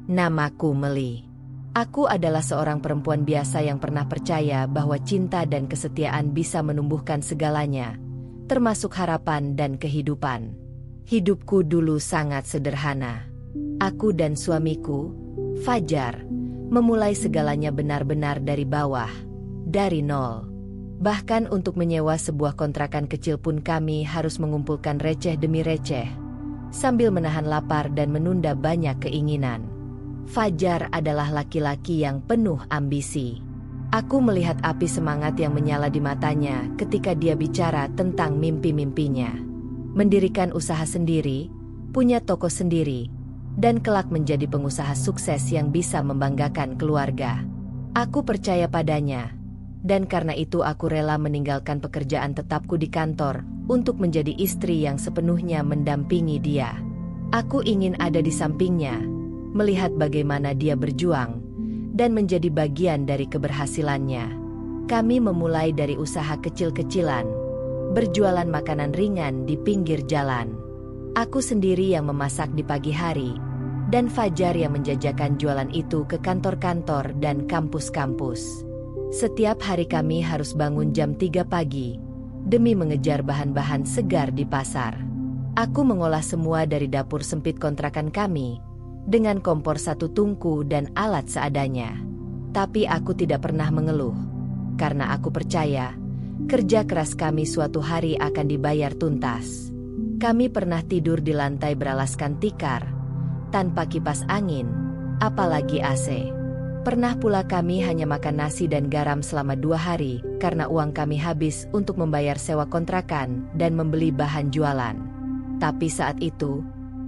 Namaku Meli. Aku adalah seorang perempuan biasa yang pernah percaya bahwa cinta dan kesetiaan bisa menumbuhkan segalanya, termasuk harapan dan kehidupan. Hidupku dulu sangat sederhana. Aku dan suamiku, Fajar, memulai segalanya benar-benar dari bawah, dari nol. Bahkan untuk menyewa sebuah kontrakan kecil pun kami harus mengumpulkan receh demi receh, sambil menahan lapar dan menunda banyak keinginan. Fajar adalah laki-laki yang penuh ambisi. Aku melihat api semangat yang menyala di matanya ketika dia bicara tentang mimpi-mimpinya. Mendirikan usaha sendiri, punya toko sendiri, dan kelak menjadi pengusaha sukses yang bisa membanggakan keluarga. Aku percaya padanya, dan karena itu aku rela meninggalkan pekerjaan tetapku di kantor untuk menjadi istri yang sepenuhnya mendampingi dia. Aku ingin ada di sampingnya, melihat bagaimana dia berjuang, dan menjadi bagian dari keberhasilannya. Kami memulai dari usaha kecil-kecilan, berjualan makanan ringan di pinggir jalan. Aku sendiri yang memasak di pagi hari, dan Fajar yang menjajakan jualan itu ke kantor-kantor dan kampus-kampus. Setiap hari kami harus bangun jam 3 pagi, demi mengejar bahan-bahan segar di pasar. Aku mengolah semua dari dapur sempit kontrakan kami, dengan kompor satu tungku dan alat seadanya. Tapi aku tidak pernah mengeluh, karena aku percaya, kerja keras kami suatu hari akan dibayar tuntas. Kami pernah tidur di lantai beralaskan tikar, tanpa kipas angin, apalagi AC. Pernah pula kami hanya makan nasi dan garam selama 2 hari, karena uang kami habis untuk membayar sewa kontrakan dan membeli bahan jualan. Tapi saat itu,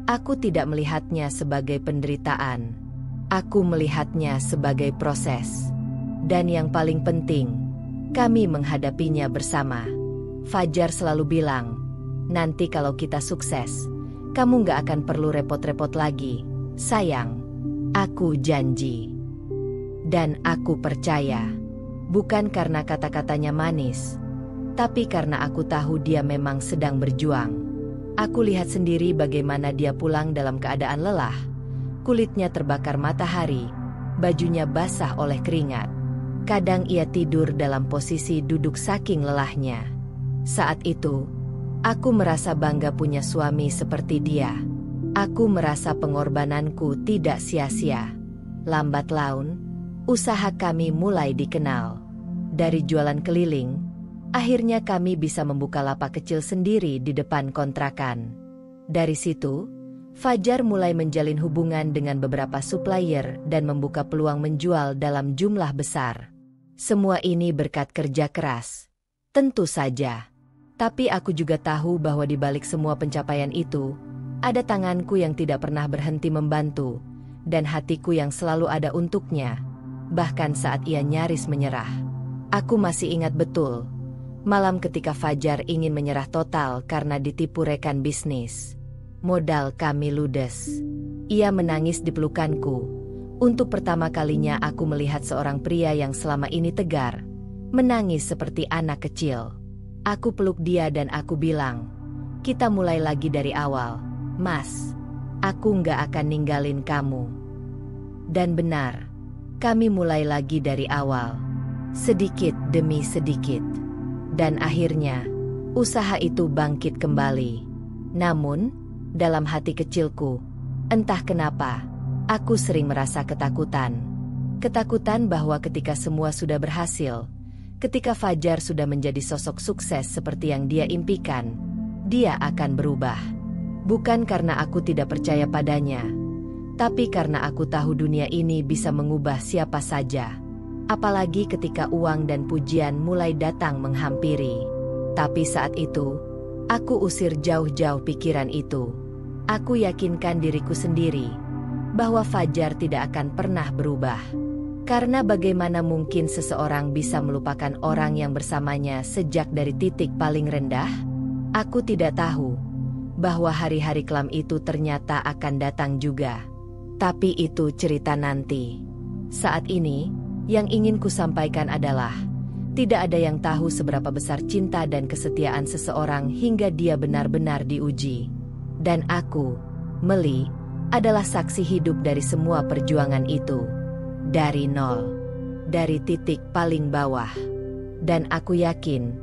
aku tidak melihatnya sebagai penderitaan. Aku melihatnya sebagai proses. Dan yang paling penting, kami menghadapinya bersama. Fajar selalu bilang, nanti kalau kita sukses, kamu gak akan perlu repot-repot lagi, sayang. Aku janji. Dan aku percaya. Bukan karena kata-katanya manis, tapi karena aku tahu dia memang sedang berjuang. Aku lihat sendiri bagaimana dia pulang dalam keadaan lelah. Kulitnya terbakar matahari, bajunya basah oleh keringat. Kadang ia tidur dalam posisi duduk saking lelahnya. Saat itu, aku merasa bangga punya suami seperti dia. Aku merasa pengorbananku tidak sia-sia. Lambat laun, usaha kami mulai dikenal. Dari jualan keliling, akhirnya kami bisa membuka lapak kecil sendiri di depan kontrakan. Dari situ, Fajar mulai menjalin hubungan dengan beberapa supplier dan membuka peluang menjual dalam jumlah besar. Semua ini berkat kerja keras. Tentu saja. Tapi aku juga tahu bahwa di balik semua pencapaian itu, ada tanganku yang tidak pernah berhenti membantu, dan hatiku yang selalu ada untuknya, bahkan saat ia nyaris menyerah. Aku masih ingat betul malam ketika Fajar ingin menyerah total karena ditipu rekan bisnis. Modal kami ludes. Ia menangis di pelukanku. Untuk pertama kalinya aku melihat seorang pria yang selama ini tegar, menangis seperti anak kecil. Aku peluk dia dan aku bilang, kita mulai lagi dari awal, Mas. Aku nggak akan ninggalin kamu. Dan benar, kami mulai lagi dari awal, sedikit demi sedikit. Dan akhirnya, usaha itu bangkit kembali. Namun, dalam hati kecilku, entah kenapa, aku sering merasa ketakutan. Ketakutan bahwa ketika semua sudah berhasil, ketika Fajar sudah menjadi sosok sukses seperti yang dia impikan, dia akan berubah. Bukan karena aku tidak percaya padanya, tapi karena aku tahu dunia ini bisa mengubah siapa saja. Apalagi ketika uang dan pujian mulai datang menghampiri. Tapi saat itu, aku usir jauh-jauh pikiran itu. Aku yakinkan diriku sendiri bahwa Fajar tidak akan pernah berubah. Karena bagaimana mungkin seseorang bisa melupakan orang yang bersamanya sejak dari titik paling rendah? Aku tidak tahu bahwa hari-hari kelam itu ternyata akan datang juga. Tapi itu cerita nanti. Saat ini, yang ingin kusampaikan adalah, tidak ada yang tahu seberapa besar cinta dan kesetiaan seseorang hingga dia benar-benar diuji. Dan aku, Meli, adalah saksi hidup dari semua perjuangan itu. Dari nol. Dari titik paling bawah. Dan aku yakin,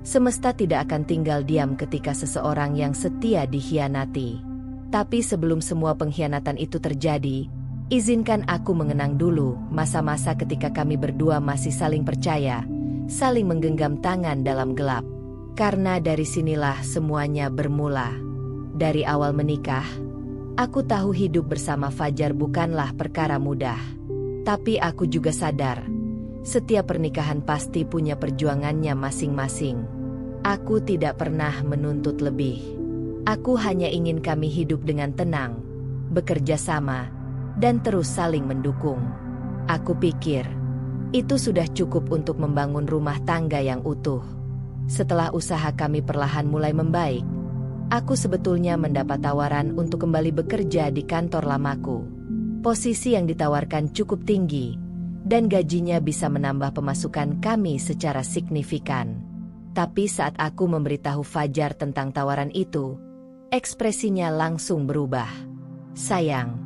semesta tidak akan tinggal diam ketika seseorang yang setia dikhianati. Tapi sebelum semua pengkhianatan itu terjadi, izinkan aku mengenang dulu masa-masa ketika kami berdua masih saling percaya, saling menggenggam tangan dalam gelap. Karena dari sinilah semuanya bermula. Dari awal menikah, aku tahu hidup bersama Fajar bukanlah perkara mudah. Tapi aku juga sadar, setiap pernikahan pasti punya perjuangannya masing-masing. Aku tidak pernah menuntut lebih. Aku hanya ingin kami hidup dengan tenang, bekerja sama, dan terus saling mendukung. Aku pikir, itu sudah cukup untuk membangun rumah tangga yang utuh. Setelah usaha kami perlahan mulai membaik, aku sebetulnya mendapat tawaran untuk kembali bekerja di kantor lamaku. Posisi yang ditawarkan cukup tinggi, dan gajinya bisa menambah pemasukan kami secara signifikan. Tapi saat aku memberitahu Fajar tentang tawaran itu, ekspresinya langsung berubah. Sayang,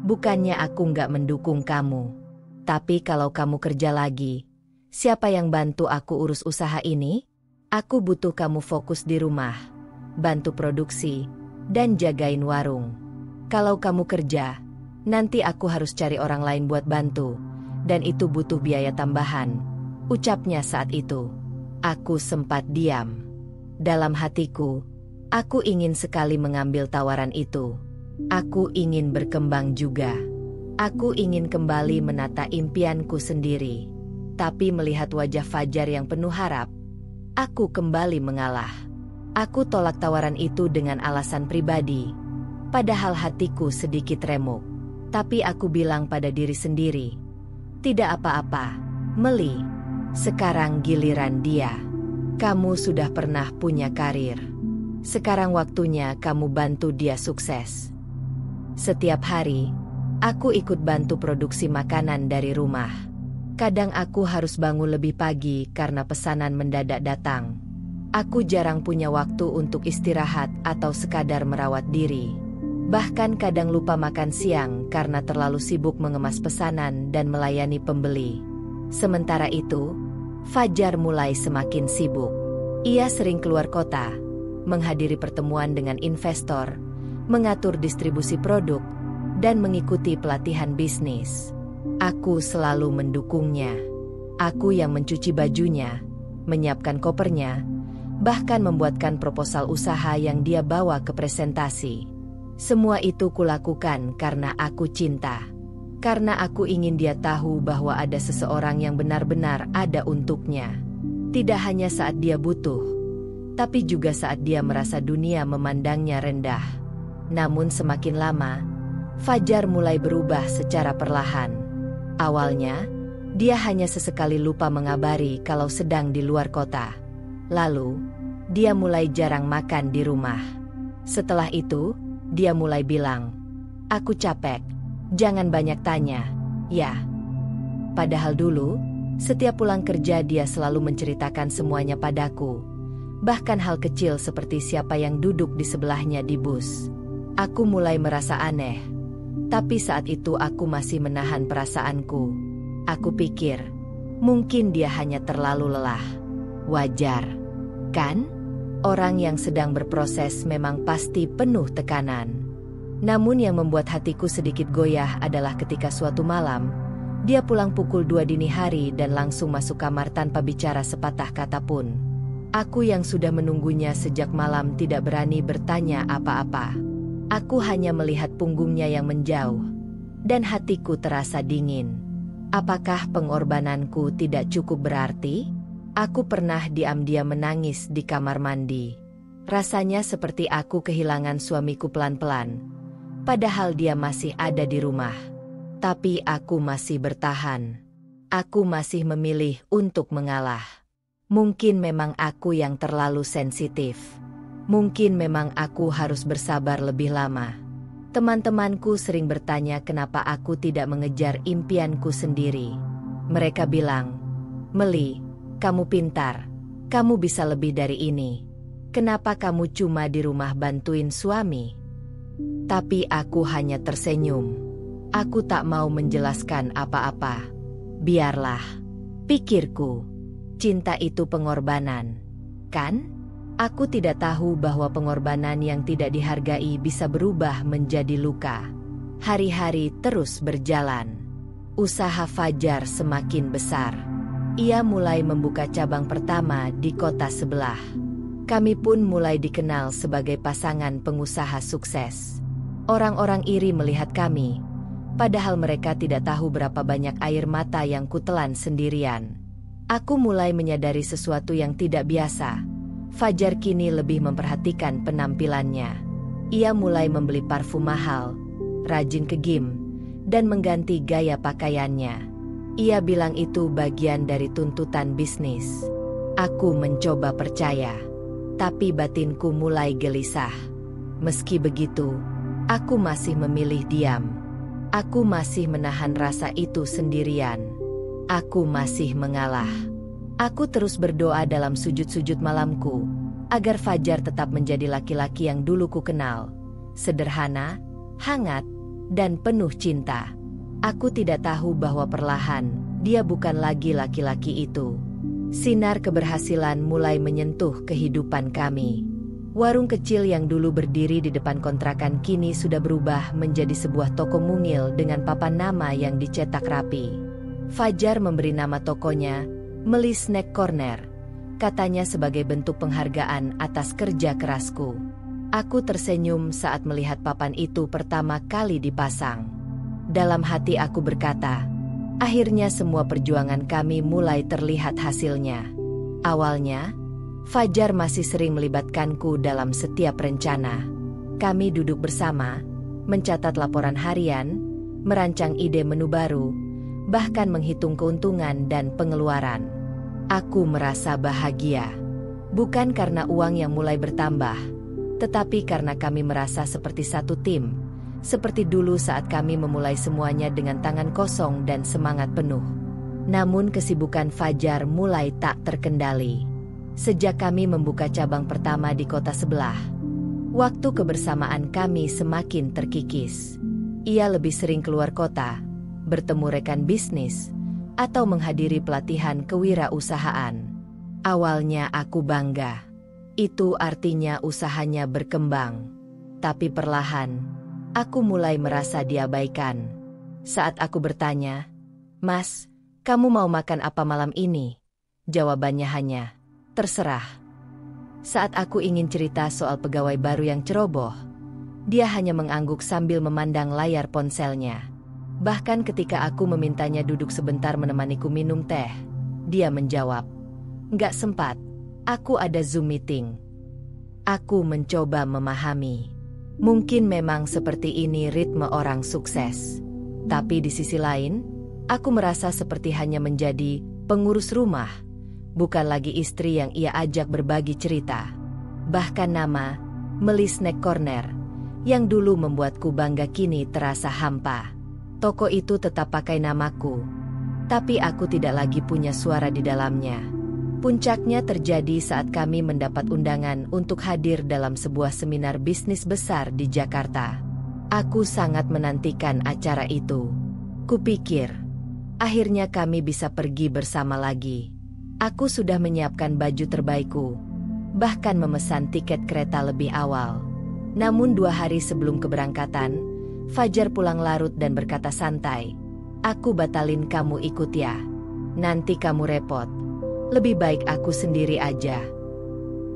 bukannya aku nggak mendukung kamu. Tapi kalau kamu kerja lagi, siapa yang bantu aku urus usaha ini? Aku butuh kamu fokus di rumah, bantu produksi, dan jagain warung. Kalau kamu kerja, nanti aku harus cari orang lain buat bantu, dan itu butuh biaya tambahan, ucapnya saat itu. Aku sempat diam. Dalam hatiku, aku ingin sekali mengambil tawaran itu. Aku ingin berkembang juga. Aku ingin kembali menata impianku sendiri. Tapi melihat wajah Fajar yang penuh harap, aku kembali mengalah. Aku tolak tawaran itu dengan alasan pribadi, padahal hatiku sedikit remuk. Tapi aku bilang pada diri sendiri, tidak apa-apa, Meli. Sekarang giliran dia. Kamu sudah pernah punya karir. Sekarang waktunya kamu bantu dia sukses. Setiap hari, aku ikut bantu produksi makanan dari rumah. Kadang aku harus bangun lebih pagi karena pesanan mendadak datang. Aku jarang punya waktu untuk istirahat atau sekadar merawat diri. Bahkan kadang lupa makan siang karena terlalu sibuk mengemas pesanan dan melayani pembeli. Sementara itu, Fajar mulai semakin sibuk. Ia sering keluar kota, menghadiri pertemuan dengan investor, mengatur distribusi produk, dan mengikuti pelatihan bisnis. Aku selalu mendukungnya. Aku yang mencuci bajunya, menyiapkan kopernya, bahkan membuatkan proposal usaha yang dia bawa ke presentasi. Semua itu kulakukan karena aku cinta. Karena aku ingin dia tahu bahwa ada seseorang yang benar-benar ada untuknya. Tidak hanya saat dia butuh, tapi juga saat dia merasa dunia memandangnya rendah. Namun semakin lama, Fajar mulai berubah secara perlahan. Awalnya, dia hanya sesekali lupa mengabari kalau sedang di luar kota. Lalu, dia mulai jarang makan di rumah. Setelah itu, dia mulai bilang, "Aku capek, jangan banyak tanya, ya." Padahal dulu, setiap pulang kerja dia selalu menceritakan semuanya padaku. Bahkan hal kecil seperti siapa yang duduk di sebelahnya di bus. Aku mulai merasa aneh. Tapi saat itu aku masih menahan perasaanku. Aku pikir, mungkin dia hanya terlalu lelah. Wajar, kan? Orang yang sedang berproses memang pasti penuh tekanan. Namun yang membuat hatiku sedikit goyah adalah ketika suatu malam, dia pulang pukul 2 dini hari dan langsung masuk kamar tanpa bicara sepatah kata pun. Aku yang sudah menunggunya sejak malam tidak berani bertanya apa-apa. Aku hanya melihat punggungnya yang menjauh, dan hatiku terasa dingin. Apakah pengorbananku tidak cukup berarti? Aku pernah diam-diam menangis di kamar mandi. Rasanya seperti aku kehilangan suamiku pelan-pelan. Padahal dia masih ada di rumah. Tapi aku masih bertahan. Aku masih memilih untuk mengalah. Mungkin memang aku yang terlalu sensitif. Mungkin memang aku harus bersabar lebih lama. Teman-temanku sering bertanya kenapa aku tidak mengejar impianku sendiri. Mereka bilang, "Meli, kamu pintar, kamu bisa lebih dari ini. Kenapa kamu cuma di rumah bantuin suami?" Tapi aku hanya tersenyum. Aku tak mau menjelaskan apa-apa. Biarlah, pikirku. Cinta itu pengorbanan, kan? Aku tidak tahu bahwa pengorbanan yang tidak dihargai bisa berubah menjadi luka. Hari-hari terus berjalan. Usaha Fajar semakin besar. Ia mulai membuka cabang pertama di kota sebelah. Kami pun mulai dikenal sebagai pasangan pengusaha sukses. Orang-orang iri melihat kami, padahal mereka tidak tahu berapa banyak air mata yang kutelan sendirian. Aku mulai menyadari sesuatu yang tidak biasa. Fajar kini lebih memperhatikan penampilannya. Ia mulai membeli parfum mahal, rajin ke gym, dan mengganti gaya pakaiannya. Ia bilang itu bagian dari tuntutan bisnis. Aku mencoba percaya, tapi batinku mulai gelisah. Meski begitu, aku masih memilih diam. Aku masih menahan rasa itu sendirian. Aku masih mengalah. Aku terus berdoa dalam sujud-sujud malamku, agar Fajar tetap menjadi laki-laki yang dulu ku kenal. Sederhana, hangat, dan penuh cinta. Aku tidak tahu bahwa perlahan, dia bukan lagi laki-laki itu. Sinar keberhasilan mulai menyentuh kehidupan kami. Warung kecil yang dulu berdiri di depan kontrakan kini sudah berubah menjadi sebuah toko mungil dengan papan nama yang dicetak rapi. Fajar memberi nama tokonya Melis Snack Corner, katanya sebagai bentuk penghargaan atas kerja kerasku. Aku tersenyum saat melihat papan itu pertama kali dipasang. Dalam hati aku berkata, akhirnya semua perjuangan kami mulai terlihat hasilnya. Awalnya, Fajar masih sering melibatkanku dalam setiap rencana. Kami duduk bersama, mencatat laporan harian, merancang ide menu baru, bahkan menghitung keuntungan dan pengeluaran. Aku merasa bahagia. Bukan karena uang yang mulai bertambah, tetapi karena kami merasa seperti satu tim, seperti dulu saat kami memulai semuanya dengan tangan kosong dan semangat penuh. Namun kesibukan Fajar mulai tak terkendali. Sejak kami membuka cabang pertama di kota sebelah, waktu kebersamaan kami semakin terkikis. Ia lebih sering keluar kota, bertemu rekan bisnis, atau menghadiri pelatihan kewirausahaan. Awalnya aku bangga. Itu artinya usahanya berkembang. Tapi perlahan, aku mulai merasa diabaikan. Saat aku bertanya, "Mas, kamu mau makan apa malam ini?" Jawabannya hanya, "Terserah." Saat aku ingin cerita soal pegawai baru yang ceroboh, dia hanya mengangguk sambil memandang layar ponselnya. Bahkan ketika aku memintanya duduk sebentar menemaniku minum teh, dia menjawab, "Nggak sempat, aku ada Zoom meeting." Aku mencoba memahami. Mungkin memang seperti ini ritme orang sukses. Tapi di sisi lain, aku merasa seperti hanya menjadi pengurus rumah, bukan lagi istri yang ia ajak berbagi cerita. Bahkan nama Melis Snack Corner, yang dulu membuatku bangga kini terasa hampa. Toko itu tetap pakai namaku, tapi aku tidak lagi punya suara di dalamnya. Puncaknya terjadi saat kami mendapat undangan untuk hadir dalam sebuah seminar bisnis besar di Jakarta. Aku sangat menantikan acara itu. Kupikir, akhirnya kami bisa pergi bersama lagi. Aku sudah menyiapkan baju terbaikku, bahkan memesan tiket kereta lebih awal. Namun 2 hari sebelum keberangkatan, Fajar pulang larut dan berkata santai, "Aku batalin, kamu ikut ya. Nanti kamu repot. Lebih baik aku sendiri aja."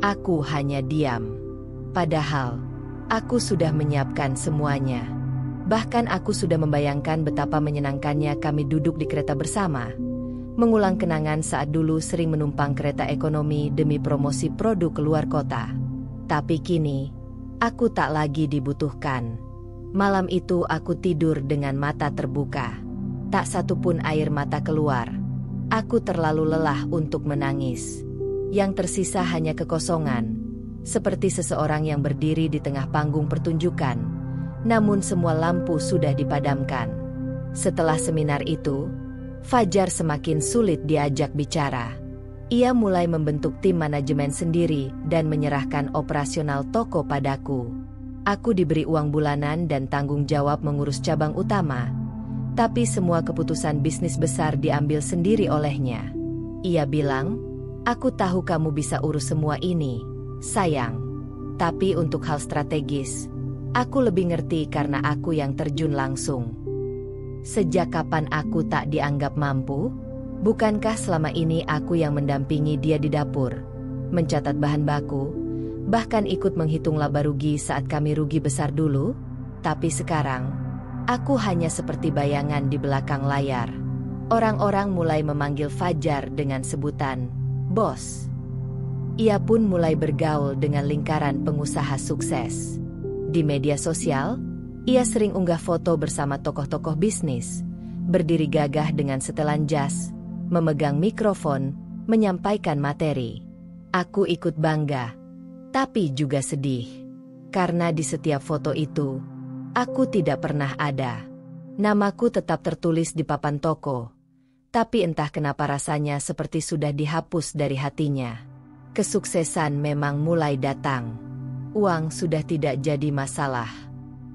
Aku hanya diam. Padahal, aku sudah menyiapkan semuanya. Bahkan aku sudah membayangkan betapa menyenangkannya kami duduk di kereta bersama, mengulang kenangan saat dulu sering menumpang kereta ekonomi demi promosi produk keluar kota. Tapi kini, aku tak lagi dibutuhkan. Malam itu aku tidur dengan mata terbuka. Tak satu pun air mata keluar. Aku terlalu lelah untuk menangis. Yang tersisa hanya kekosongan, seperti seseorang yang berdiri di tengah panggung pertunjukan, namun semua lampu sudah dipadamkan. Setelah seminar itu, Fajar semakin sulit diajak bicara. Ia mulai membentuk tim manajemen sendiri dan menyerahkan operasional toko padaku. Aku diberi uang bulanan dan tanggung jawab mengurus cabang utama. Tapi semua keputusan bisnis besar diambil sendiri olehnya. Ia bilang, "Aku tahu kamu bisa urus semua ini, sayang. Tapi untuk hal strategis, aku lebih ngerti karena aku yang terjun langsung." Sejak kapan aku tak dianggap mampu? Bukankah selama ini aku yang mendampingi dia di dapur, mencatat bahan baku, bahkan ikut menghitung laba rugi saat kami rugi besar dulu? Tapi sekarang, aku hanya seperti bayangan di belakang layar. Orang-orang mulai memanggil Fajar dengan sebutan bos. Ia pun mulai bergaul dengan lingkaran pengusaha sukses. Di media sosial, ia sering unggah foto bersama tokoh-tokoh bisnis, berdiri gagah dengan setelan jas, memegang mikrofon, menyampaikan materi. Aku ikut bangga, tapi juga sedih. Karena di setiap foto itu, aku tidak pernah ada. Namaku tetap tertulis di papan toko, tapi entah kenapa rasanya seperti sudah dihapus dari hatinya. Kesuksesan memang mulai datang. Uang sudah tidak jadi masalah.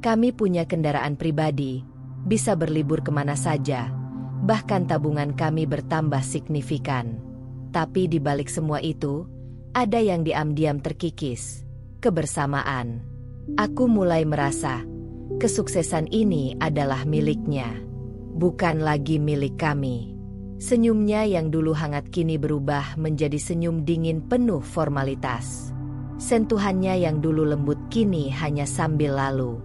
Kami punya kendaraan pribadi, bisa berlibur kemana saja, bahkan tabungan kami bertambah signifikan. Tapi di balik semua itu, ada yang diam-diam terkikis, kebersamaan. Aku mulai merasa, kesuksesan ini adalah miliknya, bukan lagi milik kami. Senyumnya yang dulu hangat kini berubah menjadi senyum dingin penuh formalitas. Sentuhannya yang dulu lembut kini hanya sambil lalu.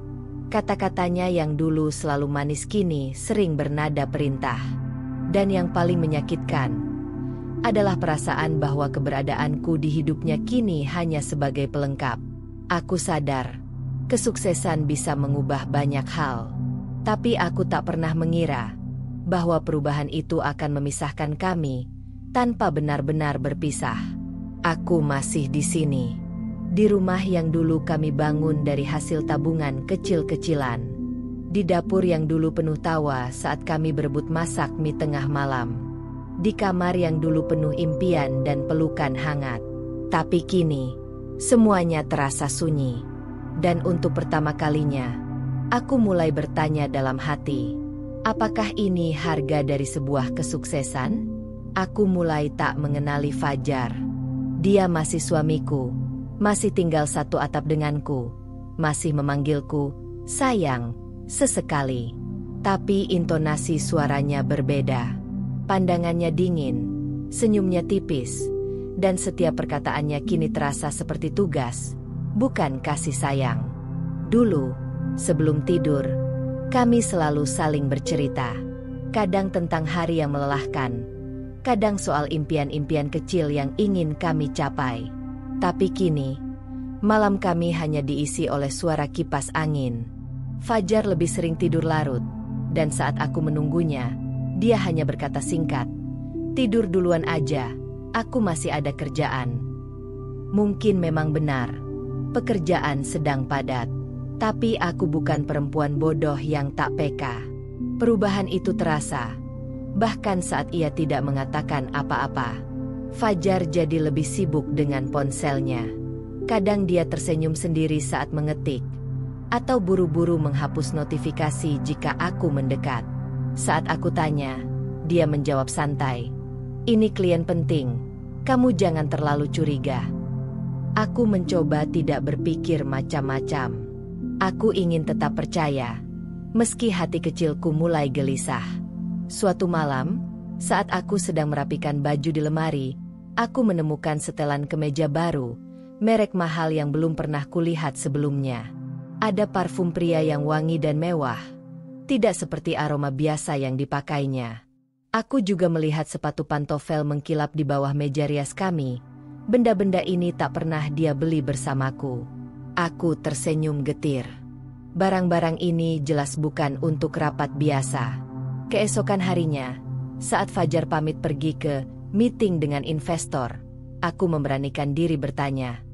Kata-katanya yang dulu selalu manis kini sering bernada perintah. Dan yang paling menyakitkan adalah perasaan bahwa keberadaanku di hidupnya kini hanya sebagai pelengkap. Aku sadar, kesuksesan bisa mengubah banyak hal. Tapi aku tak pernah mengira bahwa perubahan itu akan memisahkan kami tanpa benar-benar berpisah. Aku masih di sini. Di rumah yang dulu kami bangun dari hasil tabungan kecil-kecilan. Di dapur yang dulu penuh tawa saat kami berebut masak mie tengah malam. Di kamar yang dulu penuh impian dan pelukan hangat. Tapi kini, semuanya terasa sunyi. Dan untuk pertama kalinya, aku mulai bertanya dalam hati, apakah ini harga dari sebuah kesuksesan? Aku mulai tak mengenali Fajar. Dia masih suamiku. Masih tinggal satu atap denganku, masih memanggilku, sayang, sesekali. Tapi intonasi suaranya berbeda. Pandangannya dingin, senyumnya tipis, dan setiap perkataannya kini terasa seperti tugas, bukan kasih sayang. Dulu, sebelum tidur, kami selalu saling bercerita. Kadang tentang hari yang melelahkan, kadang soal impian-impian kecil yang ingin kami capai. Tapi kini, malam kami hanya diisi oleh suara kipas angin. Fajar lebih sering tidur larut, dan saat aku menunggunya, dia hanya berkata singkat, "Tidur duluan aja, aku masih ada kerjaan." Mungkin memang benar, pekerjaan sedang padat. Tapi aku bukan perempuan bodoh yang tak peka. Perubahan itu terasa, bahkan saat ia tidak mengatakan apa-apa. Fajar jadi lebih sibuk dengan ponselnya. Kadang dia tersenyum sendiri saat mengetik, atau buru-buru menghapus notifikasi jika aku mendekat. Saat aku tanya, dia menjawab santai, "Ini klien penting, kamu jangan terlalu curiga." Aku mencoba tidak berpikir macam-macam. Aku ingin tetap percaya, meski hati kecilku mulai gelisah. Suatu malam, saat aku sedang merapikan baju di lemari, aku menemukan setelan kemeja baru, merek mahal yang belum pernah kulihat sebelumnya. Ada parfum pria yang wangi dan mewah, tidak seperti aroma biasa yang dipakainya. Aku juga melihat sepatu pantofel mengkilap di bawah meja rias kami. Benda-benda ini tak pernah dia beli bersamaku. Aku tersenyum getir. Barang-barang ini jelas bukan untuk rapat biasa. Keesokan harinya, saat Fajar pamit pergi ke meeting dengan investor, aku memberanikan diri bertanya,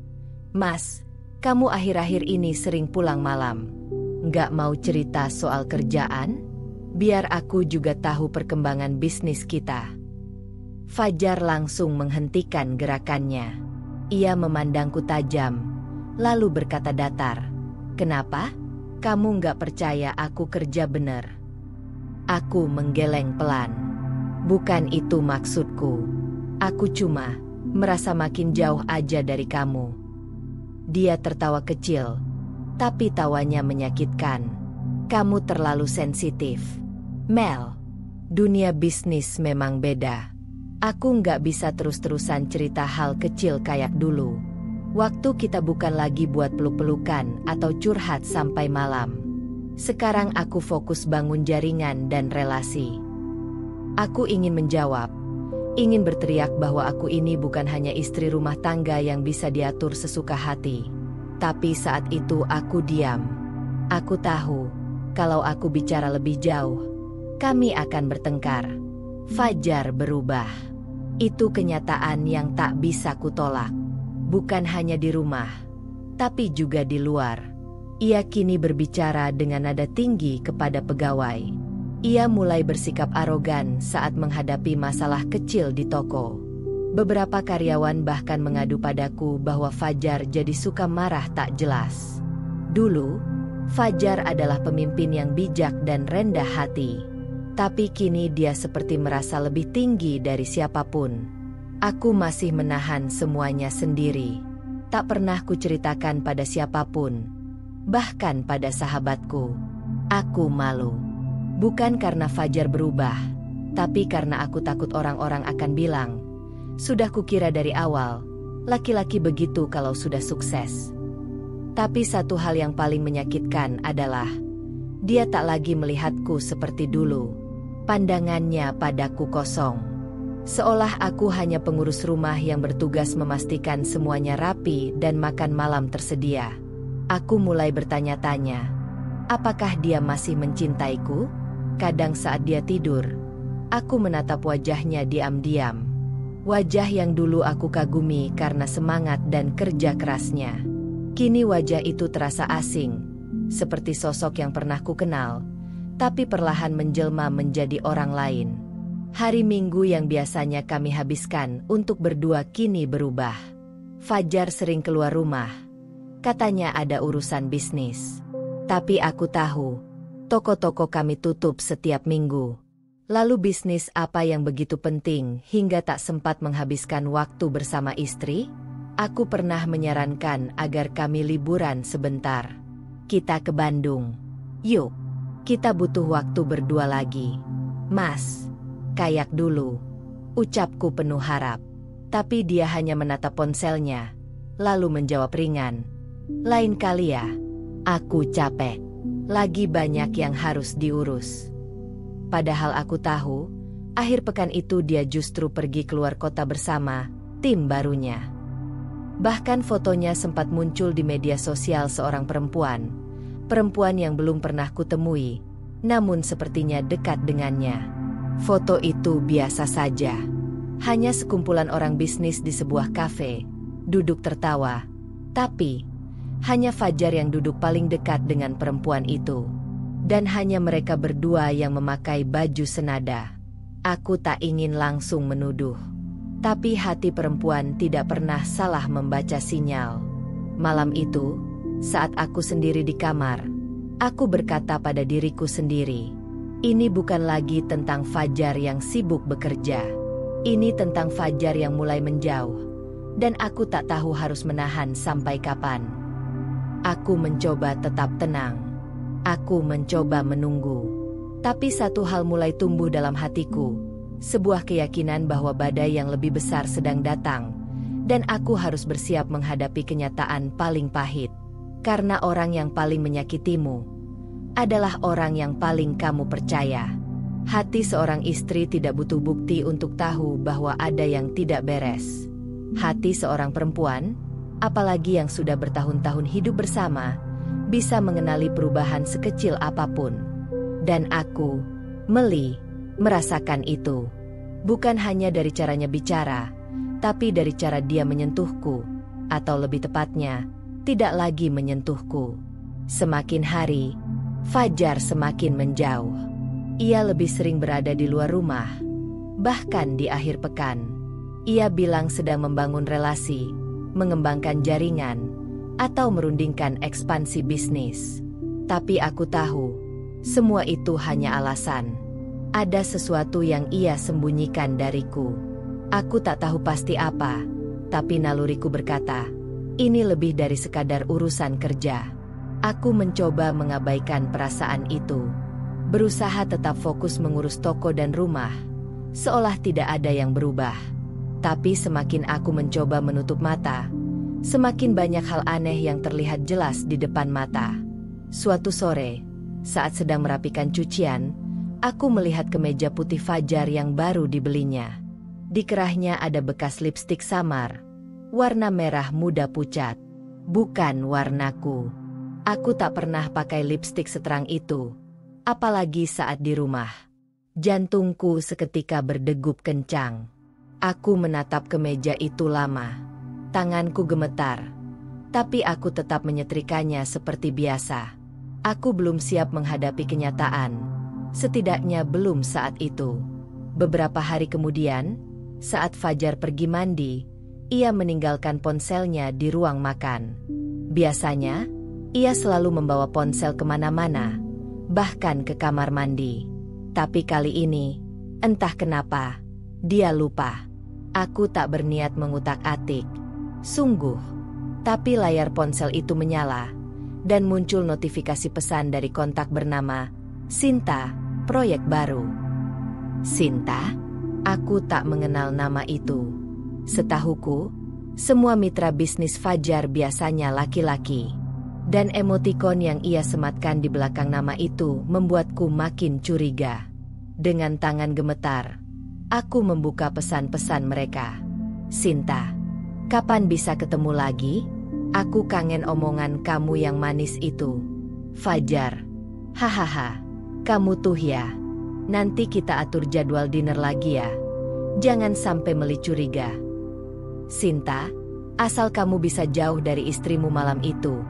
"Mas, kamu akhir-akhir ini sering pulang malam. Nggak mau cerita soal kerjaan? Biar aku juga tahu perkembangan bisnis kita." Fajar langsung menghentikan gerakannya. Ia memandangku tajam, lalu berkata datar, Kenapa? Kamu nggak percaya aku kerja bener? Aku menggeleng pelan. Bukan itu maksudku. Aku cuma merasa makin jauh aja dari kamu. Dia tertawa kecil, tapi tawanya menyakitkan. Kamu terlalu sensitif, Mel. Dunia bisnis memang beda. Aku nggak bisa terus-terusan cerita hal kecil kayak dulu. Waktu kita bukan lagi buat peluk-pelukan atau curhat sampai malam. Sekarang aku fokus bangun jaringan dan relasi. Aku ingin menjawab, ingin berteriak bahwa aku ini bukan hanya istri rumah tangga yang bisa diatur sesuka hati. Tapi saat itu aku diam. Aku tahu, kalau aku bicara lebih jauh, kami akan bertengkar. Fajar berubah. Itu kenyataan yang tak bisa kutolak. Bukan hanya di rumah, tapi juga di luar. Ia kini berbicara dengan nada tinggi kepada pegawai. Ia mulai bersikap arogan saat menghadapi masalah kecil di toko. Beberapa karyawan bahkan mengadu padaku bahwa Fajar jadi suka marah tak jelas. Dulu, Fajar adalah pemimpin yang bijak dan rendah hati. Tapi kini dia seperti merasa lebih tinggi dari siapapun. Aku masih menahan semuanya sendiri. Tak pernah kuceritakan pada siapapun. Bahkan pada sahabatku. Aku malu. Bukan karena Fajar berubah, tapi karena aku takut orang-orang akan bilang, sudah kukira dari awal, laki-laki begitu kalau sudah sukses. Tapi satu hal yang paling menyakitkan adalah, dia tak lagi melihatku seperti dulu. Pandangannya padaku kosong. Seolah aku hanya pengurus rumah yang bertugas memastikan semuanya rapi dan makan malam tersedia. Aku mulai bertanya-tanya, apakah dia masih mencintaiku? Kadang saat dia tidur, aku menatap wajahnya diam-diam. Wajah yang dulu aku kagumi karena semangat dan kerja kerasnya. Kini wajah itu terasa asing, seperti sosok yang pernah kukenal, tapi perlahan menjelma menjadi orang lain. Hari Minggu yang biasanya kami habiskan untuk berdua kini berubah. Fajar sering keluar rumah. Katanya ada urusan bisnis. Tapi aku tahu, toko-toko kami tutup setiap minggu. Lalu bisnis apa yang begitu penting hingga tak sempat menghabiskan waktu bersama istri? Aku pernah menyarankan agar kami liburan sebentar. Kita ke Bandung. Yuk, kita butuh waktu berdua lagi. Mas, kayak dulu. Ucapku penuh harap. Tapi dia hanya menatap ponselnya, lalu menjawab ringan. Lain kali ya, aku capek. Lagi banyak yang harus diurus. Padahal aku tahu, akhir pekan itu dia justru pergi keluar kota bersama tim barunya. Bahkan fotonya sempat muncul di media sosial seorang perempuan yang belum pernah kutemui, namun sepertinya dekat dengannya. Foto itu biasa saja. Hanya sekumpulan orang bisnis di sebuah kafe, duduk tertawa. Tapi, hanya Fajar yang duduk paling dekat dengan perempuan itu. Dan hanya mereka berdua yang memakai baju senada. Aku tak ingin langsung menuduh. Tapi hati perempuan tidak pernah salah membaca sinyal. Malam itu, saat aku sendiri di kamar, aku berkata pada diriku sendiri, ini bukan lagi tentang Fajar yang sibuk bekerja. Ini tentang Fajar yang mulai menjauh. Dan aku tak tahu harus menahan sampai kapan. Aku mencoba tetap tenang. Aku mencoba menunggu. Tapi satu hal mulai tumbuh dalam hatiku. Sebuah keyakinan bahwa badai yang lebih besar sedang datang. Dan aku harus bersiap menghadapi kenyataan paling pahit. Karena orang yang paling menyakitimu adalah orang yang paling kamu percaya. Hati seorang istri tidak butuh bukti untuk tahu bahwa ada yang tidak beres. Hati seorang perempuan, apalagi yang sudah bertahun-tahun hidup bersama, bisa mengenali perubahan sekecil apapun. Dan aku, Meli, merasakan itu. Bukan hanya dari caranya bicara, tapi dari cara dia menyentuhku, atau lebih tepatnya, tidak lagi menyentuhku. Semakin hari, Fajar semakin menjauh. Ia lebih sering berada di luar rumah, bahkan di akhir pekan. Ia bilang sedang membangun relasi, mengembangkan jaringan, atau merundingkan ekspansi bisnis. Tapi aku tahu, semua itu hanya alasan. Ada sesuatu yang ia sembunyikan dariku. Aku tak tahu pasti apa, tapi naluriku berkata, ini lebih dari sekadar urusan kerja. Aku mencoba mengabaikan perasaan itu. Berusaha tetap fokus mengurus toko dan rumah, seolah tidak ada yang berubah. Tapi semakin aku mencoba menutup mata, semakin banyak hal aneh yang terlihat jelas di depan mata. Suatu sore, saat sedang merapikan cucian, aku melihat kemeja putih Fajar yang baru dibelinya. Di kerahnya ada bekas lipstik samar, warna merah muda pucat. Bukan warnaku. Aku tak pernah pakai lipstik seterang itu, apalagi saat di rumah. Jantungku seketika berdegup kencang. Aku menatap kemeja itu lama. Tanganku gemetar, tapi aku tetap menyetrikanya seperti biasa. Aku belum siap menghadapi kenyataan, setidaknya belum saat itu. Beberapa hari kemudian, saat Fajar pergi mandi, ia meninggalkan ponselnya di ruang makan. Biasanya, ia selalu membawa ponsel kemana-mana, bahkan ke kamar mandi. Tapi kali ini, entah kenapa, dia lupa. Aku tak berniat mengutak-atik, sungguh. Tapi layar ponsel itu menyala, dan muncul notifikasi pesan dari kontak bernama Sinta, proyek baru. Sinta? Aku tak mengenal nama itu. Setahuku, semua mitra bisnis Fajar biasanya laki-laki. Dan emotikon yang ia sematkan di belakang nama itu membuatku makin curiga. Dengan tangan gemetar, aku membuka pesan-pesan mereka. Sinta, kapan bisa ketemu lagi? Aku kangen omongan kamu yang manis itu. Fajar, hahaha, kamu tuh ya. Nanti kita atur jadwal dinner lagi ya. Jangan sampai Meli curiga. Sinta, asal kamu bisa jauh dari istrimu malam itu,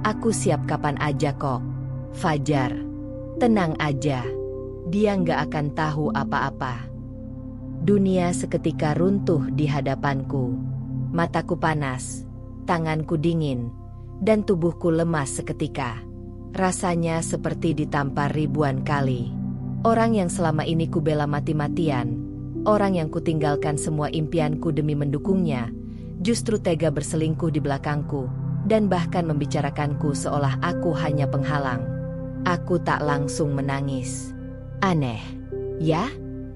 aku siap kapan aja kok. Fajar, tenang aja. Dia nggak akan tahu apa-apa. Dunia seketika runtuh di hadapanku. Mataku panas, tanganku dingin, dan tubuhku lemas seketika. Rasanya seperti ditampar ribuan kali. Orang yang selama ini kubela mati-matian, orang yang kutinggalkan semua impianku demi mendukungnya, justru tega berselingkuh di belakangku, dan bahkan membicarakanku seolah aku hanya penghalang. Aku tak langsung menangis. Aneh, ya?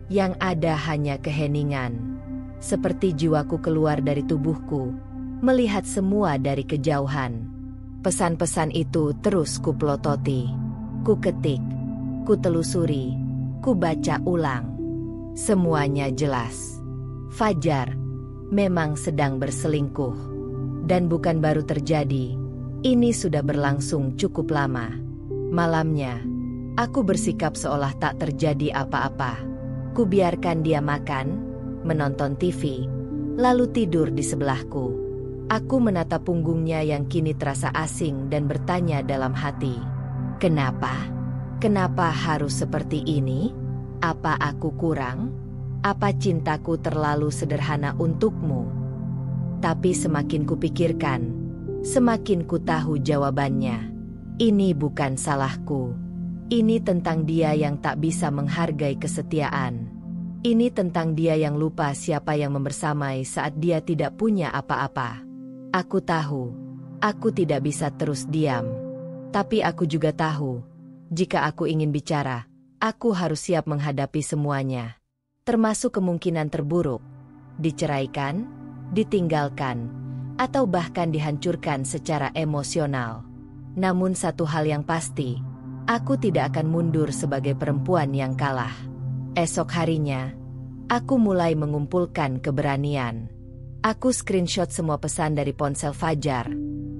Yang ada hanya keheningan. Seperti jiwaku keluar dari tubuhku, melihat semua dari kejauhan. Pesan-pesan itu terus kupelototi, kuketik, kutelusuri, kubaca ulang. Semuanya jelas. Fajar memang sedang berselingkuh. Dan bukan baru terjadi, ini sudah berlangsung cukup lama. Malamnya, aku bersikap seolah tak terjadi apa-apa. Kubiarkan dia makan, menonton TV, lalu tidur di sebelahku. Aku menatap punggungnya yang kini terasa asing dan bertanya dalam hati, kenapa? Kenapa harus seperti ini? Apa aku kurang? Apa cintaku terlalu sederhana untukmu? Tapi semakin kupikirkan, semakin ku tahu jawabannya. Ini bukan salahku. Ini tentang dia yang tak bisa menghargai kesetiaan. Ini tentang dia yang lupa siapa yang membersamai saat dia tidak punya apa-apa. Aku tahu, aku tidak bisa terus diam. Tapi aku juga tahu, jika aku ingin bicara, aku harus siap menghadapi semuanya. Termasuk kemungkinan terburuk, diceraikan, ditinggalkan, atau bahkan dihancurkan secara emosional. Namun satu hal yang pasti, aku tidak akan mundur sebagai perempuan yang kalah. Esok harinya, aku mulai mengumpulkan keberanian. Aku screenshot semua pesan dari ponsel Fajar.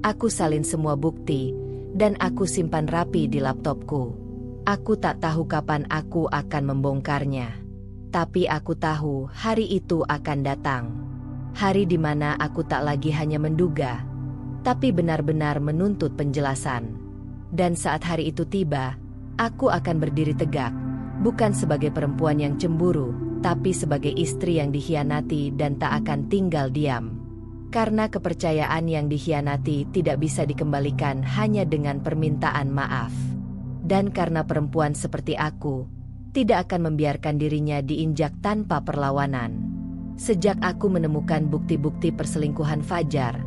Aku salin semua bukti, dan aku simpan rapi di laptopku. Aku tak tahu kapan aku akan membongkarnya. Tapi aku tahu hari itu akan datang. Hari di mana aku tak lagi hanya menduga, tapi benar-benar menuntut penjelasan. Dan saat hari itu tiba, aku akan berdiri tegak, bukan sebagai perempuan yang cemburu, tapi sebagai istri yang dikhianati dan tak akan tinggal diam. Karena kepercayaan yang dikhianati tidak bisa dikembalikan hanya dengan permintaan maaf. Dan karena perempuan seperti aku tidak akan membiarkan dirinya diinjak tanpa perlawanan. Sejak aku menemukan bukti-bukti perselingkuhan Fajar,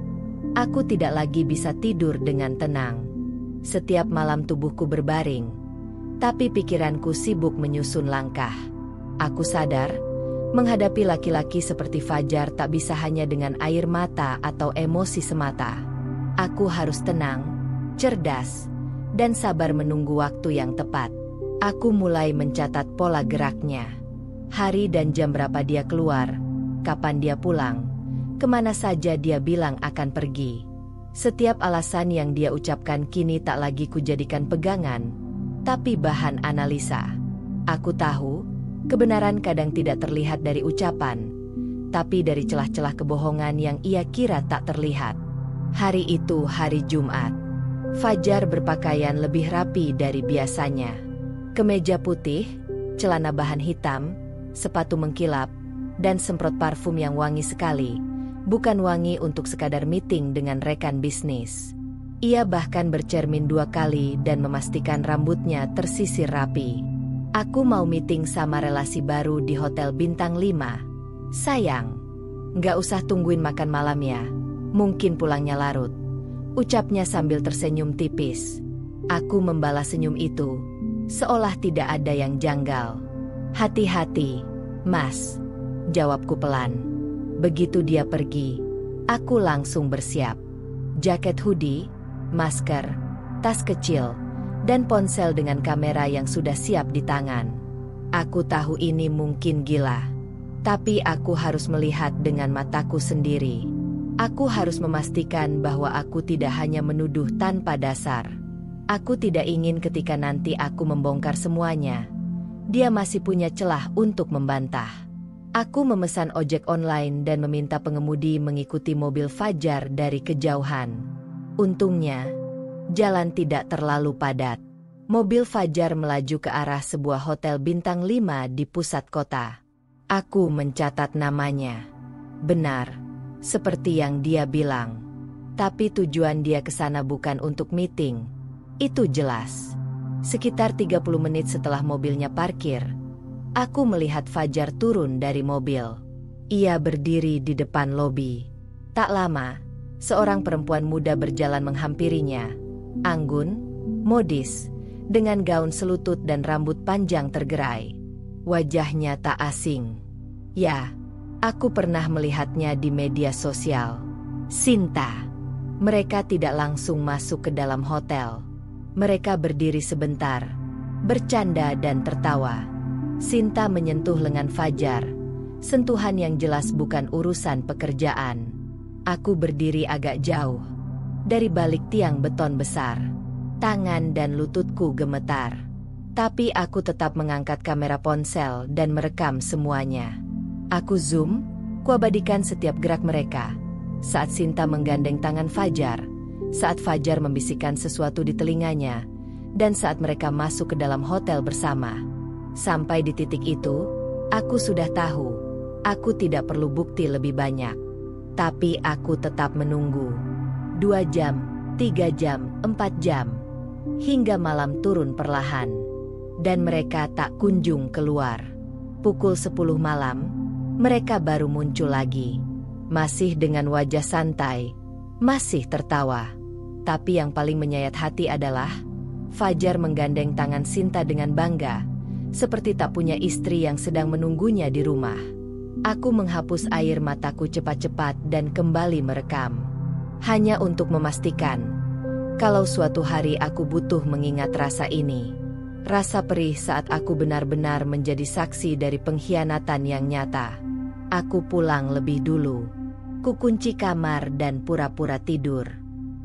aku tidak lagi bisa tidur dengan tenang. Setiap malam tubuhku berbaring, tapi pikiranku sibuk menyusun langkah. Aku sadar, menghadapi laki-laki seperti Fajar tak bisa hanya dengan air mata atau emosi semata. Aku harus tenang, cerdas, dan sabar menunggu waktu yang tepat. Aku mulai mencatat pola geraknya. Hari dan jam berapa dia keluar, kapan dia pulang, kemana saja dia bilang akan pergi. Setiap alasan yang dia ucapkan kini tak lagi kujadikan pegangan, tapi bahan analisa. Aku tahu, kebenaran kadang tidak terlihat dari ucapan, tapi dari celah-celah kebohongan yang ia kira tak terlihat. Hari itu hari Jumat. Fajar berpakaian lebih rapi dari biasanya. Kemeja putih, celana bahan hitam, sepatu mengkilap, dan semprot parfum yang wangi sekali. Bukan wangi untuk sekadar meeting dengan rekan bisnis. Ia bahkan bercermin 2 kali dan memastikan rambutnya tersisir rapi. Aku mau meeting sama relasi baru di Hotel Bintang 5. Sayang, nggak usah tungguin makan malam ya. Mungkin pulangnya larut. Ucapnya sambil tersenyum tipis. Aku membalas senyum itu, seolah tidak ada yang janggal. Hati-hati, Mas, jawabku pelan. Begitu dia pergi, aku langsung bersiap. Jaket hoodie, masker, tas kecil, dan ponsel dengan kamera yang sudah siap di tangan. Aku tahu ini mungkin gila, tapi aku harus melihat dengan mataku sendiri. Aku harus memastikan bahwa aku tidak hanya menuduh tanpa dasar. Aku tidak ingin ketika nanti aku membongkar semuanya, dia masih punya celah untuk membantah. Aku memesan ojek online dan meminta pengemudi mengikuti mobil Fajar dari kejauhan. Untungnya, jalan tidak terlalu padat. Mobil Fajar melaju ke arah sebuah hotel bintang 5 di pusat kota. Aku mencatat namanya. Benar, seperti yang dia bilang. Tapi tujuan dia ke sana bukan untuk meeting. Itu jelas. Sekitar 30 menit setelah mobilnya parkir, aku melihat Fajar turun dari mobil. Ia berdiri di depan lobi. Tak lama, seorang perempuan muda berjalan menghampirinya. Anggun, modis, dengan gaun selutut dan rambut panjang tergerai. Wajahnya tak asing. Ya, aku pernah melihatnya di media sosial. Sinta. Mereka tidak langsung masuk ke dalam hotel. Mereka berdiri sebentar, bercanda dan tertawa. Sinta menyentuh lengan Fajar, sentuhan yang jelas bukan urusan pekerjaan. Aku berdiri agak jauh, dari balik tiang beton besar. Tangan dan lututku gemetar. Tapi aku tetap mengangkat kamera ponsel dan merekam semuanya. Aku zoom, kuabadikan setiap gerak mereka. Saat Sinta menggandeng tangan Fajar, saat Fajar membisikkan sesuatu di telinganya, dan saat mereka masuk ke dalam hotel bersama. Sampai di titik itu, aku sudah tahu, aku tidak perlu bukti lebih banyak. Tapi aku tetap menunggu. 2 jam, 3 jam, 4 jam. Hingga malam turun perlahan. Dan mereka tak kunjung keluar. Pukul 10 malam, mereka baru muncul lagi. Masih dengan wajah santai, masih tertawa. Tapi yang paling menyayat hati adalah Fajar menggandeng tangan Sinta dengan bangga, seperti tak punya istri yang sedang menunggunya di rumah. Aku menghapus air mataku cepat-cepat dan kembali merekam. Hanya untuk memastikan, kalau suatu hari aku butuh mengingat rasa ini. Rasa perih saat aku benar-benar menjadi saksi dari pengkhianatan yang nyata. Aku pulang lebih dulu. Kukunci kamar dan pura-pura tidur.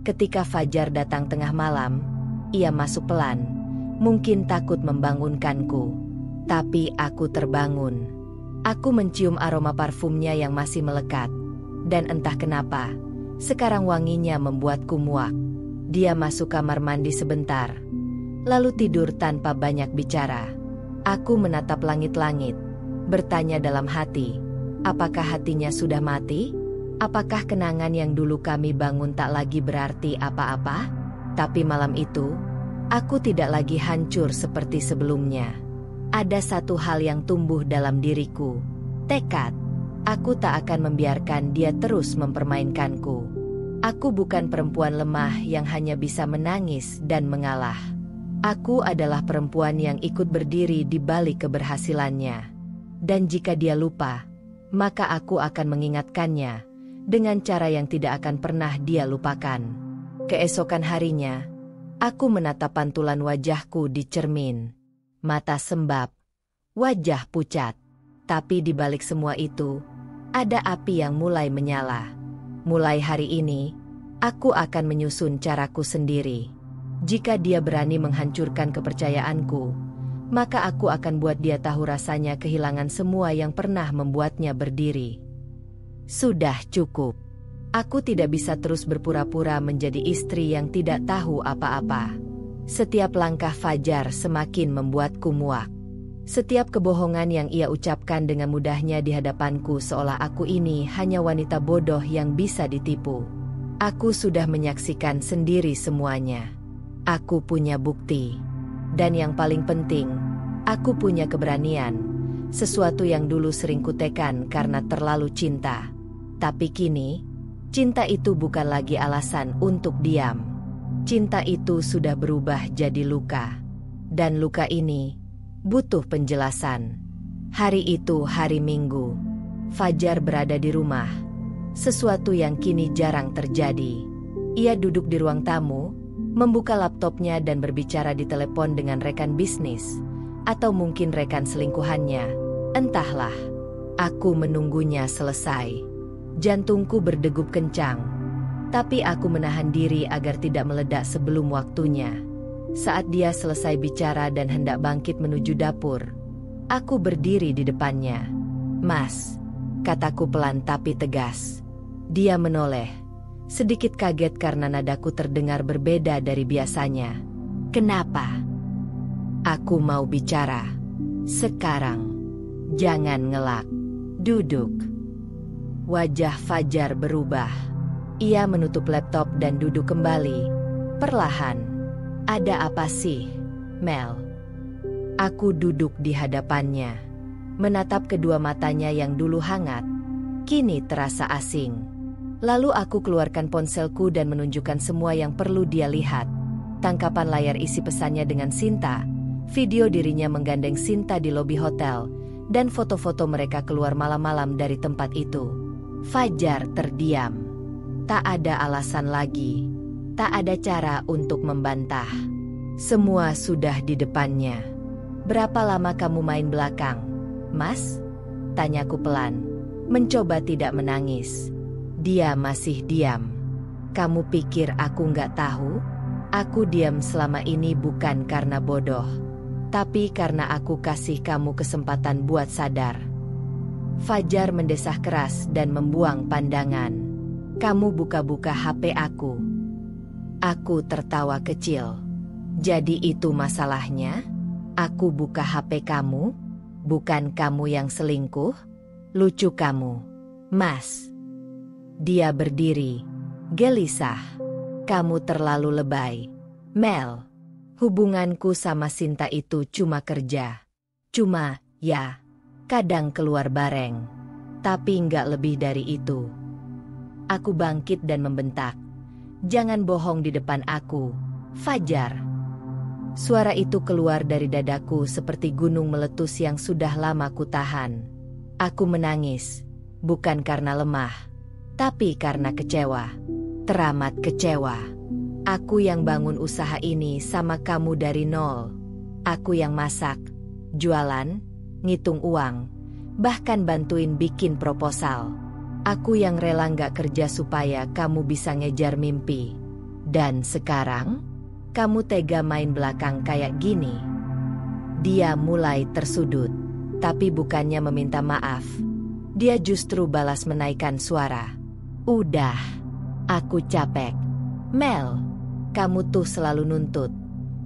Ketika Fajar datang tengah malam, ia masuk pelan, mungkin takut membangunkanku. Tapi aku terbangun. Aku mencium aroma parfumnya yang masih melekat. Dan entah kenapa, sekarang wanginya membuatku muak. Dia masuk kamar mandi sebentar, lalu tidur tanpa banyak bicara. Aku menatap langit-langit, bertanya dalam hati, apakah hatinya sudah mati? Apakah kenangan yang dulu kami bangun tak lagi berarti apa-apa? Tapi malam itu, aku tidak lagi hancur seperti sebelumnya. Ada satu hal yang tumbuh dalam diriku. Tekad. Aku tak akan membiarkan dia terus mempermainkanku. Aku bukan perempuan lemah yang hanya bisa menangis dan mengalah. Aku adalah perempuan yang ikut berdiri di balik keberhasilannya. Dan jika dia lupa, maka aku akan mengingatkannya dengan cara yang tidak akan pernah dia lupakan. Keesokan harinya, aku menatap pantulan wajahku di cermin. Mata sembab, wajah pucat. Tapi di balik semua itu, ada api yang mulai menyala. Mulai hari ini, aku akan menyusun caraku sendiri. Jika dia berani menghancurkan kepercayaanku, maka aku akan buat dia tahu rasanya kehilangan semua yang pernah membuatnya berdiri. Sudah cukup. Aku tidak bisa terus berpura-pura menjadi istri yang tidak tahu apa-apa. Setiap langkah Fajar semakin membuatku muak. Setiap kebohongan yang ia ucapkan dengan mudahnya di hadapanku seolah aku ini hanya wanita bodoh yang bisa ditipu. Aku sudah menyaksikan sendiri semuanya. Aku punya bukti. Dan yang paling penting, aku punya keberanian. Sesuatu yang dulu sering kutekan karena terlalu cinta. Tapi kini, cinta itu bukan lagi alasan untuk diam. Cinta itu sudah berubah jadi luka. Dan luka ini butuh penjelasan. Hari itu hari Minggu. Fajar berada di rumah. Sesuatu yang kini jarang terjadi. Ia duduk di ruang tamu, membuka laptopnya dan berbicara di telepon dengan rekan bisnis. Atau mungkin rekan selingkuhannya. Entahlah. Aku menunggunya selesai. Jantungku berdegup kencang. Tapi aku menahan diri agar tidak meledak sebelum waktunya. Saat dia selesai bicara dan hendak bangkit menuju dapur, aku berdiri di depannya. "Mas," kataku pelan tapi tegas. Dia menoleh, sedikit kaget karena nadaku terdengar berbeda dari biasanya. "Kenapa?" "Aku mau bicara. Sekarang. Jangan ngelak. Duduk." Wajah Fajar berubah. Ia menutup laptop dan duduk kembali. Perlahan. "Ada apa sih, Mel?" Aku duduk di hadapannya, menatap kedua matanya yang dulu hangat, kini terasa asing. Lalu aku keluarkan ponselku dan menunjukkan semua yang perlu dia lihat. Tangkapan layar isi pesannya dengan Sinta, video dirinya menggandeng Sinta di lobi hotel, dan foto-foto mereka keluar malam-malam dari tempat itu. Fajar terdiam. Tak ada alasan lagi. Tak ada cara untuk membantah. Semua sudah di depannya. "Berapa lama kamu main belakang, Mas?" tanyaku pelan, mencoba tidak menangis. Dia masih diam. "Kamu pikir aku nggak tahu? Aku diam selama ini bukan karena bodoh, tapi karena aku kasih kamu kesempatan buat sadar." Fajar mendesah keras dan membuang pandangan. "Kamu buka-buka HP aku." Aku tertawa kecil. "Jadi itu masalahnya? Aku buka HP kamu? Bukan kamu yang selingkuh? Lucu kamu, Mas." Dia berdiri, gelisah. "Kamu terlalu lebay, Mel. Hubunganku sama Sinta itu cuma kerja. Cuma, ya, kadang keluar bareng. Tapi nggak lebih dari itu." Aku bangkit dan membentak. "Jangan bohong di depan aku, Fajar." Suara itu keluar dari dadaku seperti gunung meletus yang sudah lama kutahan. Aku menangis, bukan karena lemah, tapi karena kecewa. Teramat kecewa. Aku yang bangun usaha ini sama kamu dari nol. Aku yang masak, jualan, ngitung uang, bahkan bantuin bikin proposal. Aku yang rela nggak kerja supaya kamu bisa ngejar mimpi. Dan sekarang, kamu tega main belakang kayak gini. Dia mulai tersudut. Tapi bukannya meminta maaf. Dia justru balas menaikkan suara. "Udah. Aku capek. Mel, kamu tuh selalu nuntut.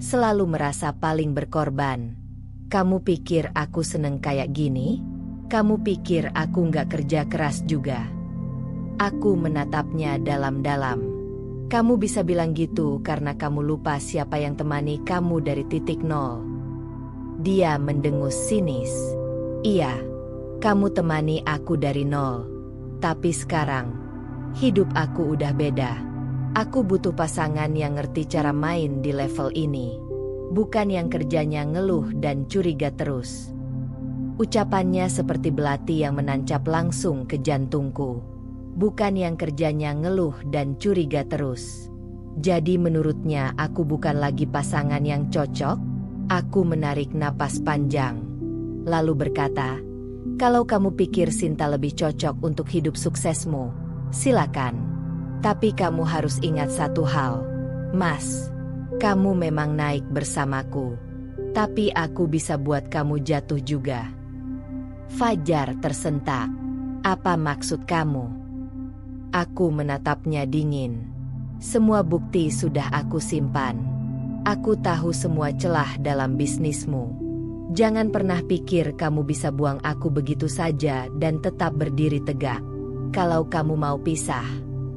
Selalu merasa paling berkorban. Kamu pikir aku seneng kayak gini? Kamu pikir aku nggak kerja keras juga?" Aku menatapnya dalam-dalam. Kamu bisa bilang gitu karena kamu lupa siapa yang temani kamu dari titik nol. Dia mendengus sinis. Iya, kamu temani aku dari nol. Tapi sekarang, hidup aku udah beda. Aku butuh pasangan yang ngerti cara main di level ini. Bukan yang kerjanya ngeluh dan curiga terus. Ucapannya seperti belati yang menancap langsung ke jantungku. Bukan yang kerjanya ngeluh dan curiga terus. Jadi menurutnya aku bukan lagi pasangan yang cocok? Aku menarik napas panjang. Lalu berkata, kalau kamu pikir Sinta lebih cocok untuk hidup suksesmu, silakan. Tapi kamu harus ingat satu hal. Mas, kamu memang naik bersamaku. Tapi aku bisa buat kamu jatuh juga. Fajar tersentak. Apa maksud kamu? Aku menatapnya dingin. Semua bukti sudah aku simpan. Aku tahu semua celah dalam bisnismu. Jangan pernah pikir kamu bisa buang aku begitu saja dan tetap berdiri tegak. Kalau kamu mau pisah,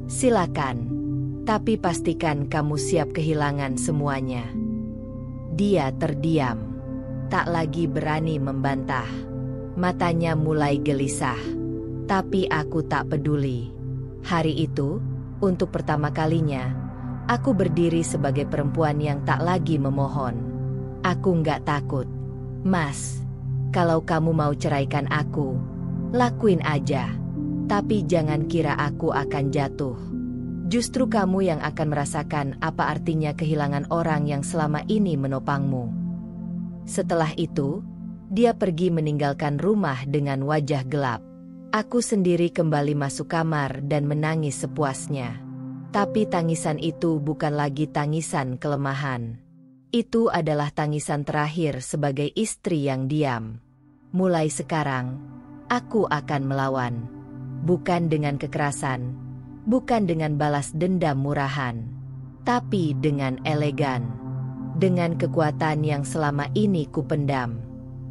silakan. Tapi pastikan kamu siap kehilangan semuanya. Dia terdiam. Tak lagi berani membantah. Matanya mulai gelisah. Tapi aku tak peduli. Hari itu, untuk pertama kalinya, aku berdiri sebagai perempuan yang tak lagi memohon. Aku nggak takut. Mas, kalau kamu mau ceraikan aku, lakuin aja. Tapi jangan kira aku akan jatuh. Justru kamu yang akan merasakan apa artinya kehilangan orang yang selama ini menopangmu. Setelah itu, dia pergi meninggalkan rumah dengan wajah gelap. Aku sendiri kembali masuk kamar dan menangis sepuasnya. Tapi tangisan itu bukan lagi tangisan kelemahan. Itu adalah tangisan terakhir sebagai istri yang diam. Mulai sekarang, aku akan melawan. Bukan dengan kekerasan, bukan dengan balas dendam murahan, tapi dengan elegan. Dengan kekuatan yang selama ini kupendam.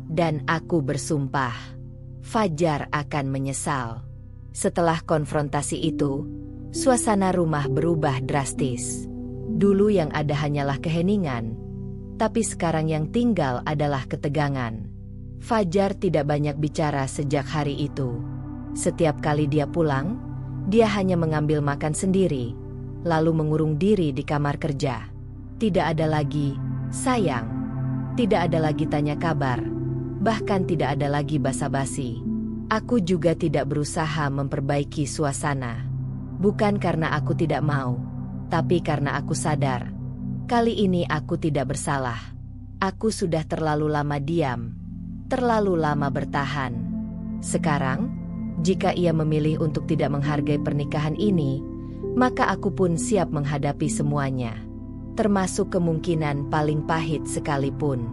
Dan aku bersumpah, Fajar akan menyesal. Setelah konfrontasi itu, suasana rumah berubah drastis. Dulu yang ada hanyalah keheningan, tapi sekarang yang tinggal adalah ketegangan. Fajar tidak banyak bicara sejak hari itu. Setiap kali dia pulang, dia hanya mengambil makan sendiri, lalu mengurung diri di kamar kerja. Tidak ada lagi, sayang. Tidak ada lagi tanya kabar. Bahkan tidak ada lagi basa-basi. Aku juga tidak berusaha memperbaiki suasana. Bukan karena aku tidak mau, tapi karena aku sadar. Kali ini aku tidak bersalah. Aku sudah terlalu lama diam, terlalu lama bertahan. Sekarang, jika ia memilih untuk tidak menghargai pernikahan ini, maka aku pun siap menghadapi semuanya. Termasuk kemungkinan paling pahit sekalipun.